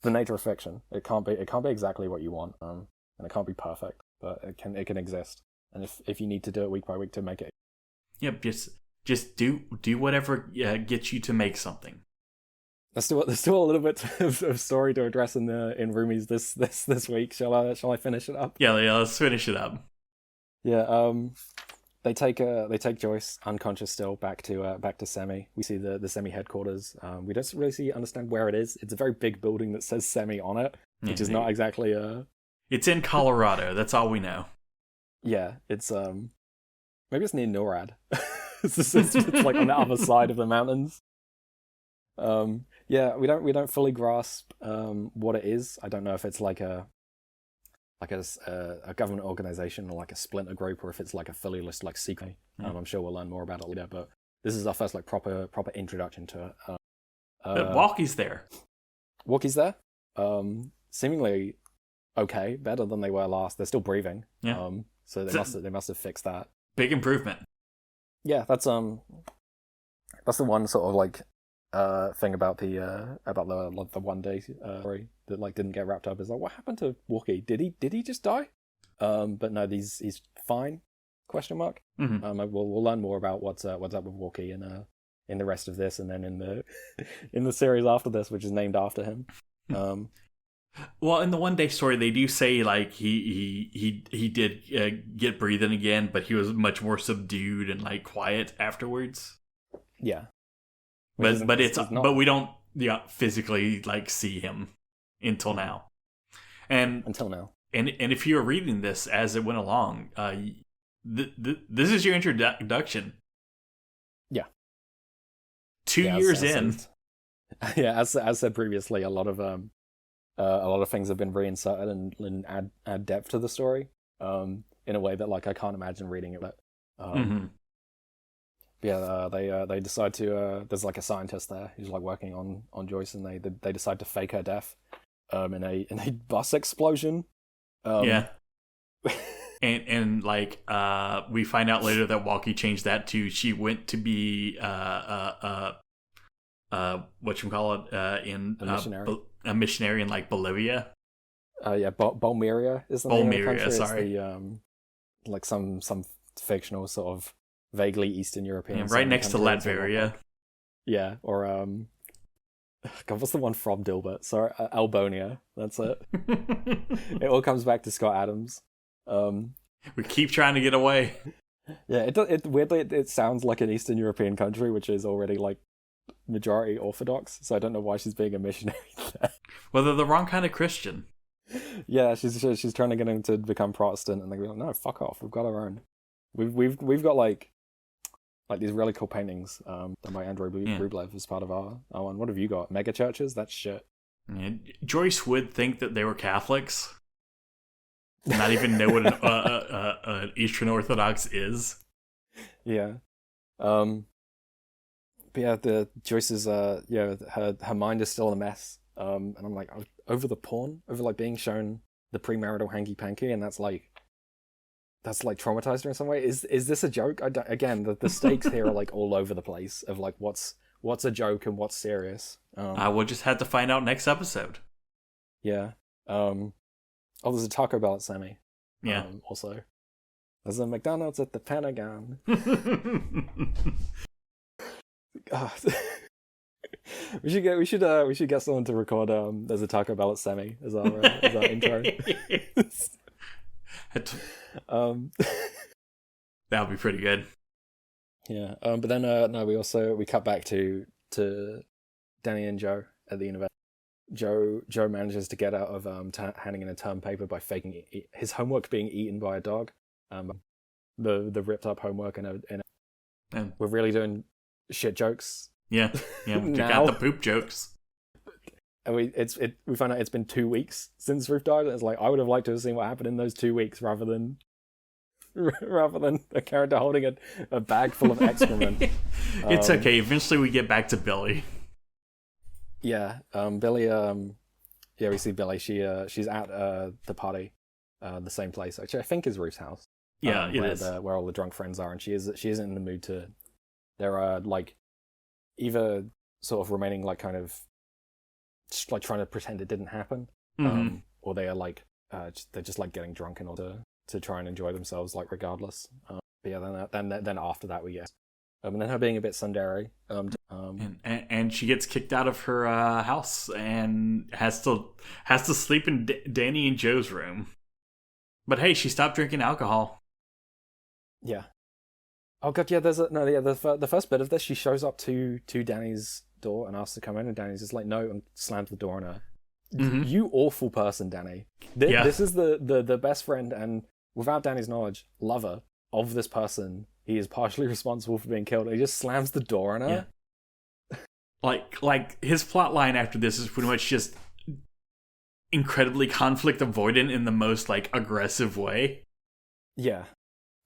S3: nature of fiction. It can't be exactly what you want, and it can't be perfect, but it can exist. And if you need to do it week by week to make it,
S2: yep, just do whatever gets you to make something.
S3: There's still a little bit of story to address in Roomies this week. Shall I finish it up?
S2: Yeah, let's finish it up.
S3: Yeah. They take Joyce, unconscious still, back to Semi. We see the Semi headquarters. We don't really understand where it is. It's a very big building that says Semi on it, which is not exactly
S2: It's in Colorado. That's all we know.
S3: Yeah, it's maybe it's near NORAD. it's like on the other side of the mountains. Yeah, we don't fully grasp what it is. I don't know if it's like a government organization or like a splinter group, or if it's like a fully list like secret. I'm sure we'll learn more about it later, but this is our first like proper introduction to it.
S2: But Walkie's there.
S3: Walkie's there. Seemingly okay, better than they were last. They're still breathing.
S2: Yeah.
S3: So they must have fixed that.
S2: Big improvement.
S3: Yeah, that's the one sort of like thing about the one day story that like didn't get wrapped up, is like, what happened to Walkie? Did he just die? But no, he's fine? Question mark.
S2: Mm-hmm.
S3: We'll learn more about what's up with Walkie in the rest of this, and then in the series after this, which is named after him.
S2: Well, in the one day story, they do say like he did get breathing again, but he was much more subdued and like quiet afterwards.
S3: Yeah.
S2: But we don't physically like see him until now. And if you're reading this as it went along, this is your introduction.
S3: Yeah.
S2: 2 years in.
S3: Yeah, as said previously, a lot of things have been reinserted and add depth to the story, in a way that like I can't imagine reading it. Yeah, they decide to. There's like a scientist there who's like working on Joyce, and they decide to fake her death, in a bus explosion.
S2: Yeah. And like we find out later that Walkie changed that to she went to be whatchamacallit in
S3: a missionary.
S2: A missionary in like Bolivia.
S3: Yeah, Bolmeria is the name of the country.
S2: Sorry.
S3: It's the like some fictional sort of vaguely Eastern European.
S2: Right next to Latvia.
S3: Yeah, or God, what's the one from Dilbert? Sorry, Albonia. That's it. It all comes back to Scott Adams.
S2: We keep trying to get away.
S3: Yeah, it weirdly it sounds like an Eastern European country, which is already like majority Orthodox. So I don't know why she's being a missionary there.
S2: Well, they're the wrong kind of Christian.
S3: Yeah, she's trying to get him to become Protestant, and they're like, no, fuck off. We've got our own. We've got like these really cool paintings done by Andrei Rublev as part of our one. What have you got? Mega churches? That's shit.
S2: Yeah, Joyce would think that they were Catholics. Not even know what an Eastern Orthodox is.
S3: Yeah. But yeah, the Joyce's her mind is still a mess. And I'm like, over the porn, over like being shown the premarital hanky panky, and that's like traumatized her in some way. Is this a joke? Again, the stakes here are like all over the place of like what's a joke and what's serious.
S2: I will just have to find out next episode.
S3: Yeah. Oh, there's a Taco Bell at Sammy.
S2: Yeah.
S3: Also, there's a McDonald's at the Pentagon. We should get someone to record. There's a Taco Bell at Sammy as our intro.
S2: That would be pretty good.
S3: Yeah. But then no, we cut back to Danny and Joe at the university. Joe manages to get out of handing in a term paper by faking his homework being eaten by a dog. The ripped up homework and we're really doing shit jokes.
S2: Yeah, we got the poop jokes.
S3: And we found out it's been 2 weeks since Ruth died. And it's like I would have liked to have seen what happened in those 2 weeks rather than a character holding a bag full of excrement.
S2: It's okay. Eventually, we get back to Billie.
S3: Yeah, Billie. We see Billie. She's at the party, the same place. Actually, I think is Ruth's house.
S2: Yeah, it is
S3: where all the drunk friends are, and she isn't in the mood to. They're like either sort of remaining like kind of just like trying to pretend it didn't happen, or they are like they're just like getting drunk in order to try and enjoy themselves, like regardless. But yeah, then after that we get. And then her being a bit tsundere.
S2: And she gets kicked out of her house and has to sleep in Danny and Joe's room. But hey, she stopped drinking alcohol.
S3: Yeah. Oh god, yeah. The first bit of this, she shows up to Danny's door and asks to come in, and Danny's just like no, and slams the door on her. Mm-hmm. You awful person, Danny. This is the best friend and without Danny's knowledge, lover of this person. He is partially responsible for being killed. He just slams the door on her.
S2: Yeah. Like his plot line after this is pretty much just incredibly conflict avoidant in the most like aggressive way.
S3: Yeah,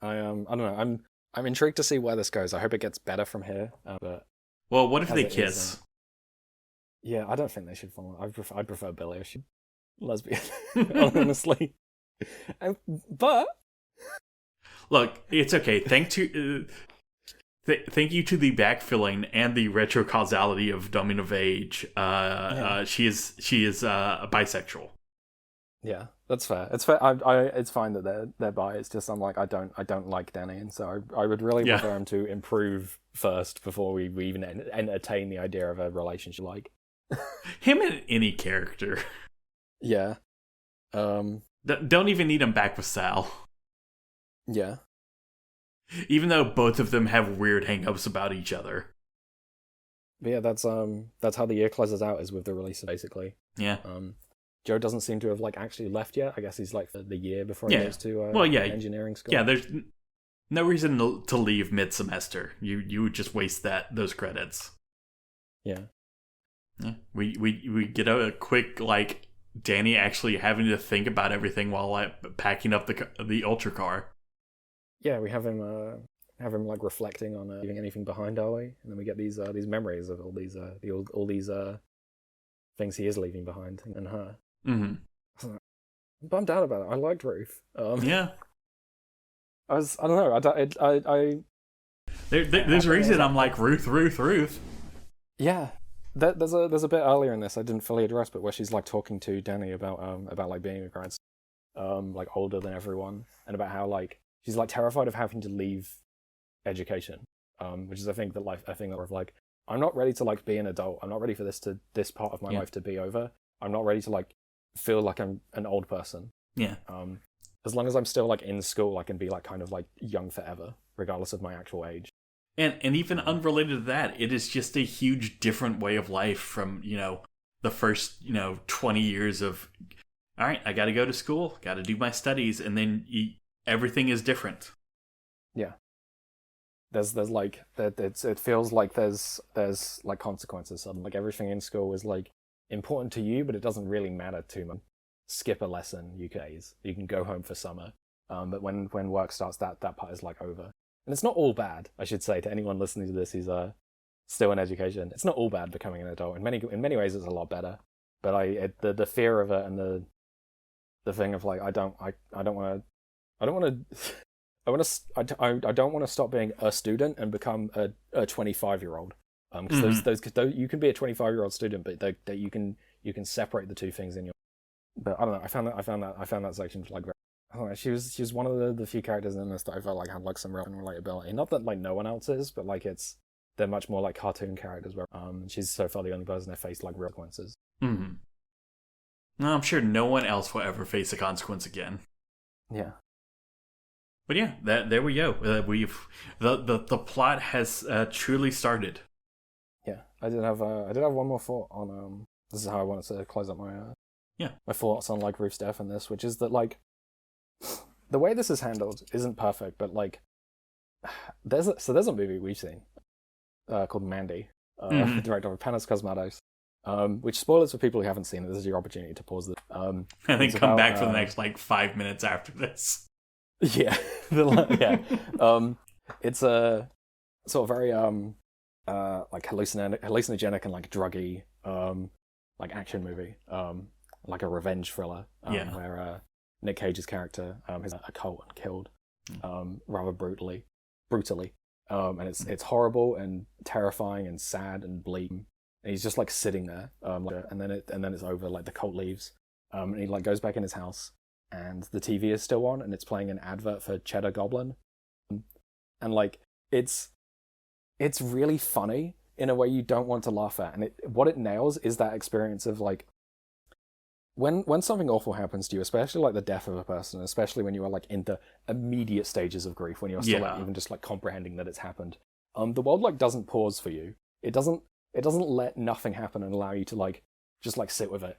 S3: I don't know. I'm intrigued to see where this goes. I hope it gets better from here. But
S2: well, what if they kiss?
S3: Yeah, I don't think they should fall. I prefer Billie if she lesbian, honestly. But.
S2: Look, it's okay. Thank you to the backfilling and the retrocausality of Coming of Age. She is bisexual.
S3: Yeah, that's fair. It's fair. It's fine that they're bi. It's just I'm like I don't like Danny, and so I would really prefer him to improve first before we even entertain the idea of a relationship like
S2: him and any character.
S3: Yeah.
S2: Don't even need him back with Sal.
S3: Yeah.
S2: Even though both of them have weird hang-ups about each other.
S3: But yeah, that's how the year closes out, is with the release, basically.
S2: Yeah.
S3: Joe doesn't seem to have like actually left yet. I guess he's like the year before he goes to engineering school.
S2: Yeah, there's no reason to leave mid-semester. You would just waste those credits.
S3: Yeah.
S2: Yeah. We get a quick like Danny actually having to think about everything while like packing up the ultra car. Yeah,
S3: we have him like reflecting on leaving anything behind, are we? And then we get these memories of all these things he is leaving behind and her.
S2: Mm-hmm.
S3: I'm bummed out about it. I liked Ruth.
S2: Yeah.
S3: I don't know.
S2: There's a reason I'm like Ruth.
S3: Yeah. There's a bit earlier in this I didn't fully address, but where she's like talking to Danny about like being a grad, like older than everyone, and about how like she's like terrified of having to leave education, which is I think that of like I'm not ready to like be an adult. I'm not ready for this part of my life to be over. I'm not ready to like feel like I'm an old person.
S2: Yeah.
S3: As long as I'm still like in school, I can be like kind of like young forever, regardless of my actual age.
S2: And even unrelated to that, it is just a huge different way of life from, the first, 20 years of, all right, I got to go to school, got to do my studies, and then everything is different.
S3: Yeah. There's like that. It feels like there's like consequences. Suddenly, like everything in school is like important to you, but it doesn't really matter too much. Skip a lesson, you can go home for summer. But when work starts, that part is like over. And it's not all bad, I should say, to anyone listening to this who's still in education. It's not all bad becoming an adult. In many ways, it's a lot better. But the fear of it and the thing of like I don't want to stop being a student and become a 25-year-old. Because those you can be a 25-year-old student, but that you can separate the two things in your. But I don't know. I found that section like. I don't know, she was one of the few characters in this that I felt like had like some real relatability. Not that like no one else is, but like they're much more like cartoon characters. Where she's so far the only person that faced like real consequences.
S2: Mm-hmm. No, I'm sure no one else will ever face a consequence again.
S3: Yeah.
S2: But yeah, there we go. We've the plot has truly started.
S3: Yeah, I did have one more thought on this is how I wanted to close up my my thoughts on like Ruth's death in this, which is that like. The way this is handled isn't perfect, but like, there's a movie we've seen called Mandy, directed by Panos Cosmatos, which spoilers for people who haven't seen it. This is your opportunity to pause it.
S2: And then come back for the next like 5 minutes after this.
S3: Yeah, it's a sort of very like hallucinogenic and like druggy like action movie, like a revenge thriller, where. Nick Cage's character is a cult and killed rather brutally, and it's horrible and terrifying and sad and bleak. And he's just like sitting there, and then it's over. Like the cult leaves, and he like goes back in his house, and the TV is still on, and it's playing an advert for Cheddar Goblin, and like it's really funny in a way you don't want to laugh at, and what it nails is that experience of like. When something awful happens to you, especially like the death of a person, especially when you are like in the immediate stages of grief, when you're still like, even just like comprehending that it's happened, the world like doesn't pause for you. It doesn't let nothing happen and allow you to like just like sit with it.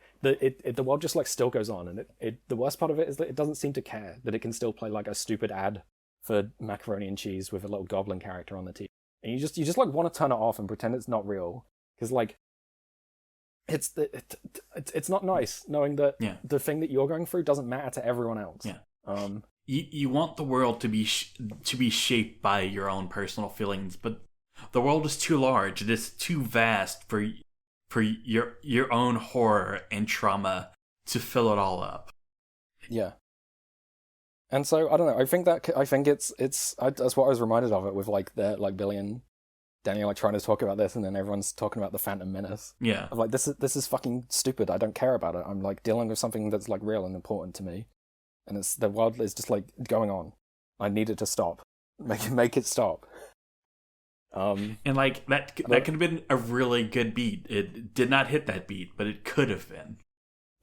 S3: The world just like still goes on, and the worst part of it is that it doesn't seem to care that it can still play like a stupid ad for macaroni and cheese with a little goblin character on the TV, and you just like want to turn it off and pretend it's not real because like. It's not nice knowing that the thing that you're going through doesn't matter to everyone else.
S2: Yeah. You want the world to be shaped by your own personal feelings, but the world is too large. It is too vast for your own horror and trauma to fill it all up.
S3: Yeah. And so I don't know. I think that's what I was reminded of it with like Billie and Daniel like trying to talk about this, and then everyone's talking about the Phantom Menace.
S2: Yeah,
S3: I'm like, this is fucking stupid. I don't care about it. I'm like dealing with something that's like real and important to me, and the world is just like going on. I need it to stop. Make it stop.
S2: And like that could have been a really good beat. It did not hit that beat, but it could have been.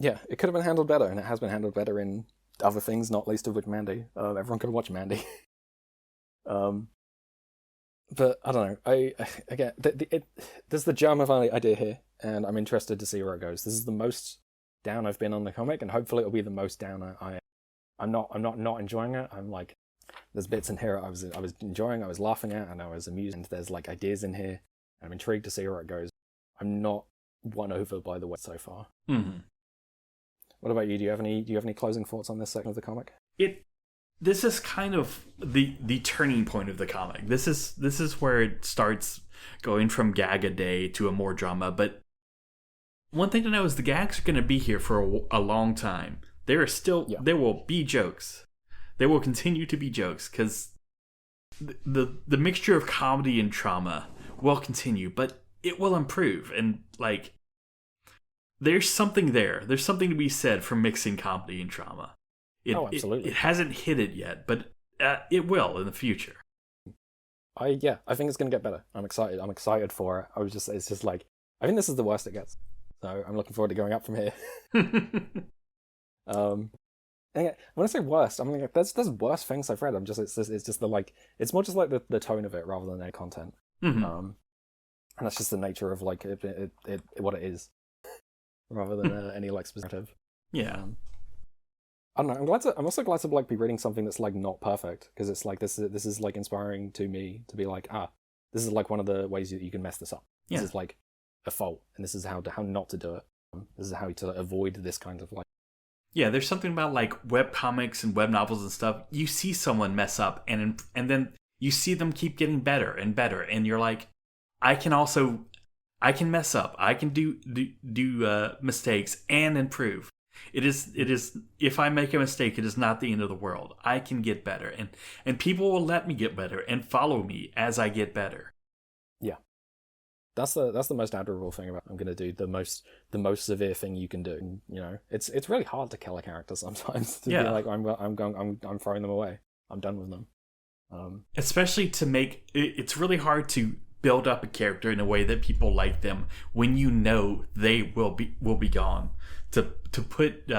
S3: Yeah, it could have been handled better, and it has been handled better in other things, not least of which Mandy. Everyone could watch Mandy. But I don't know. Again, there's the germ of idea here, and I'm interested to see where it goes. This is the most down I've been on the comic, and hopefully it'll be the most down I'm not enjoying it. I'm like, there's bits in here I was enjoying, I was laughing at, and I was amused. And there's like ideas in here. And I'm intrigued to see where it goes. I'm not won over by the way so far.
S2: Mm-hmm.
S3: What about you? Do you have any closing thoughts on this section of the comic?
S2: This is kind of the turning point of the comic. This is where it starts going from gag a day to a more drama. But one thing to know is the gags are going to be here for a long time. There will be jokes. There will continue to be jokes because the mixture of comedy and trauma will continue, but it will improve. And like, there's something there. There's something to be said for mixing comedy and trauma.
S3: Absolutely.
S2: It hasn't hit it yet, but it will in the future.
S3: I think it's gonna get better. I'm excited. I'm excited for it. It's just like, I think this is the worst it gets. So I'm looking forward to going up from here. And when I say worst, I mean like, there's worse things I've read. It's just the like, it's more just like the tone of it rather than their content.
S2: Mm-hmm.
S3: And that's just the nature of like it what it is, rather than any like specific.
S2: Yeah.
S3: I don't know. I'm also glad to like be reading something that's like not perfect, because it's like this is like inspiring to me to be like, this is like one of the ways that you can mess this up. This is like a fault, and this is how not to do it. This is how to avoid this kind of like.
S2: Yeah, there's something about like web comics and web novels and stuff. You see someone mess up, and then you see them keep getting better and better, and you're like, I can mess up. I can do mistakes and improve. It is if I make a mistake, it is not the end of the world. I can get better, and people will let me get better and follow me as I get better.
S3: Yeah, that's the most admirable thing about I'm gonna do the most severe thing you can do. And, you know, it's really hard to kill a character sometimes. To be like, I'm throwing them away. I'm done with them.
S2: Especially to make it's really hard to build up a character in a way that people like them when you know they will be gone. To put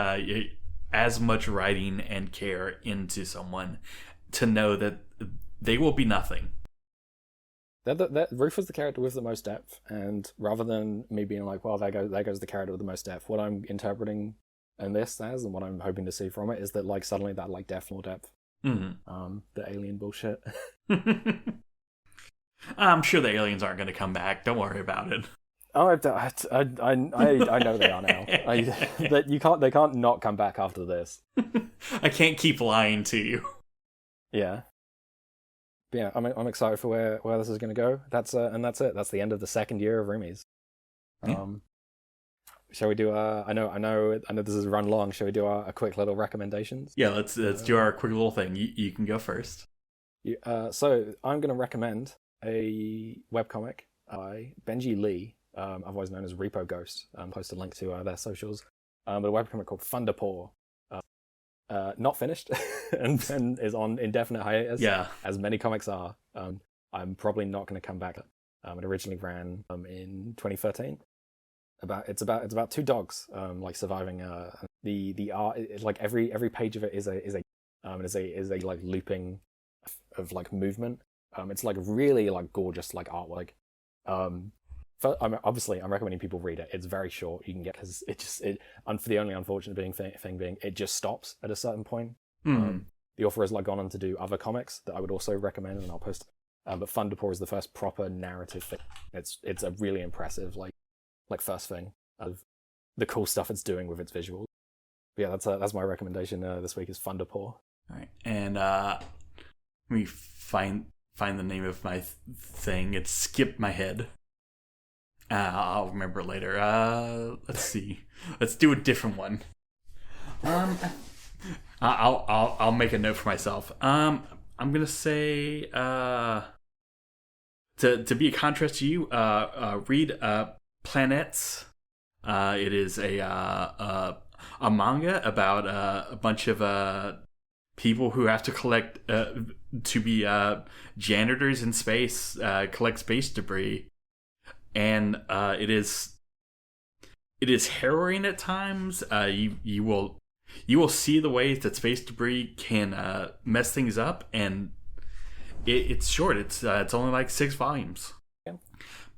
S2: as much writing and care into someone to know that they will be nothing.
S3: That Ruth was the character with the most depth, and rather than me being like, well, there goes the character with the most depth, what I'm interpreting in this as, and what I'm hoping to see from it, is that like suddenly that like depth more depth.
S2: Mm-hmm.
S3: The alien bullshit.
S2: I'm sure the aliens aren't going to come back. Don't worry about it.
S3: Oh, I know they are now. They can't not come back after this.
S2: I can't keep lying to you.
S3: Yeah. But yeah, I'm excited for where this is going to go. That's it. That's the end of the second year of Roomies.
S2: Yeah.
S3: Shall we do? I know this is run long. Shall we do a quick little recommendations?
S2: Yeah, let's do our quick little thing. You can go first.
S3: So I'm going to recommend a webcomic by Benji Lee, otherwise known as Repo Ghost. Post a link to their socials. But a webcomic called Thunderpaw. Not finished and is on indefinite hiatus. Yeah, as many comics are. I'm probably not going to come back. It originally ran in 2013. It's about two dogs like surviving. The art, like every page of it is a like looping of like movement. It's like really like gorgeous like artwork. I'm recommending people read it. It's very short. You can get, because for the only unfortunate thing being it just stops at a certain point. The author has like gone on to do other comics that I would also recommend, and I'll post. But Thunderpaw is the first proper narrative thing. It's a really impressive like first thing of the cool stuff it's doing with its visuals. But yeah, that's my recommendation this week is Thunderpaw.
S2: All right, and let me find the name of my thing. It skipped my head. I'll remember it later. Let's see. Let's do a different one. I'll make a note for myself. I'm gonna say to be a contrast to you. Read Planets. It is a manga about a bunch of people who have to collect to be janitors in space, collect space debris. And it is harrowing at times. You will see the ways that space debris can mess things up, and it's short. It's only like 6 volumes. Yeah.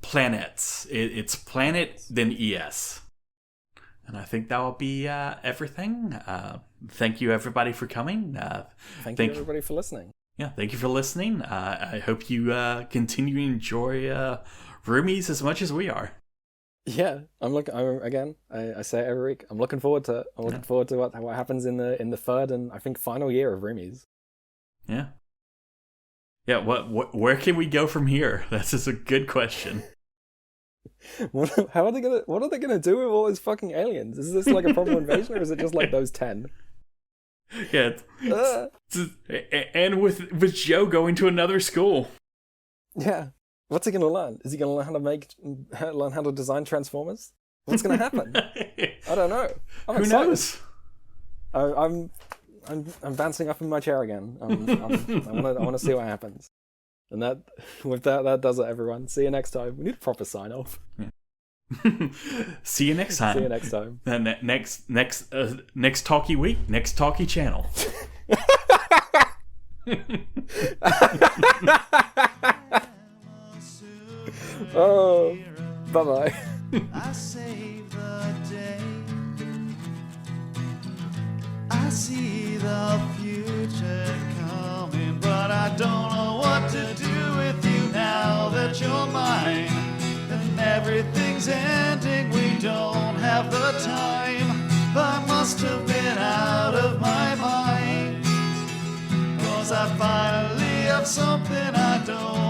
S2: Planets. It's Planet then ES. And I think that will be everything. Thank you everybody for coming.
S3: Thank you everybody for listening.
S2: Yeah, thank you for listening. I hope you continue to enjoy Roomies as much as we are.
S3: Yeah, I say it every week. I'm looking forward to it. I'm looking forward to what happens in the third and I think final year of Roomies.
S2: Yeah. Yeah, where can we go from here? That's just a good question.
S3: What are they gonna do with all those fucking aliens? Is this like a proper invasion, or is it just like those 10?
S2: Yeah, and with Joe going to another school.
S3: Yeah, what's he gonna learn? Is he gonna learn how to design Transformers? What's gonna happen? I don't know.
S2: Who knows?
S3: I'm bouncing up in my chair again. I want to see what happens. And that, with that does it, everyone. See you next time. We need a proper sign off.
S2: See you next time.
S3: See you next time.
S2: Next talkie week, next talkie channel.
S3: Oh, bye-bye.
S1: I save the day. I see the future coming, but I don't know what to do with you now that you're mine. And everything's ending, we don't have the time. I must have been out of my mind, 'cause I finally have something I don't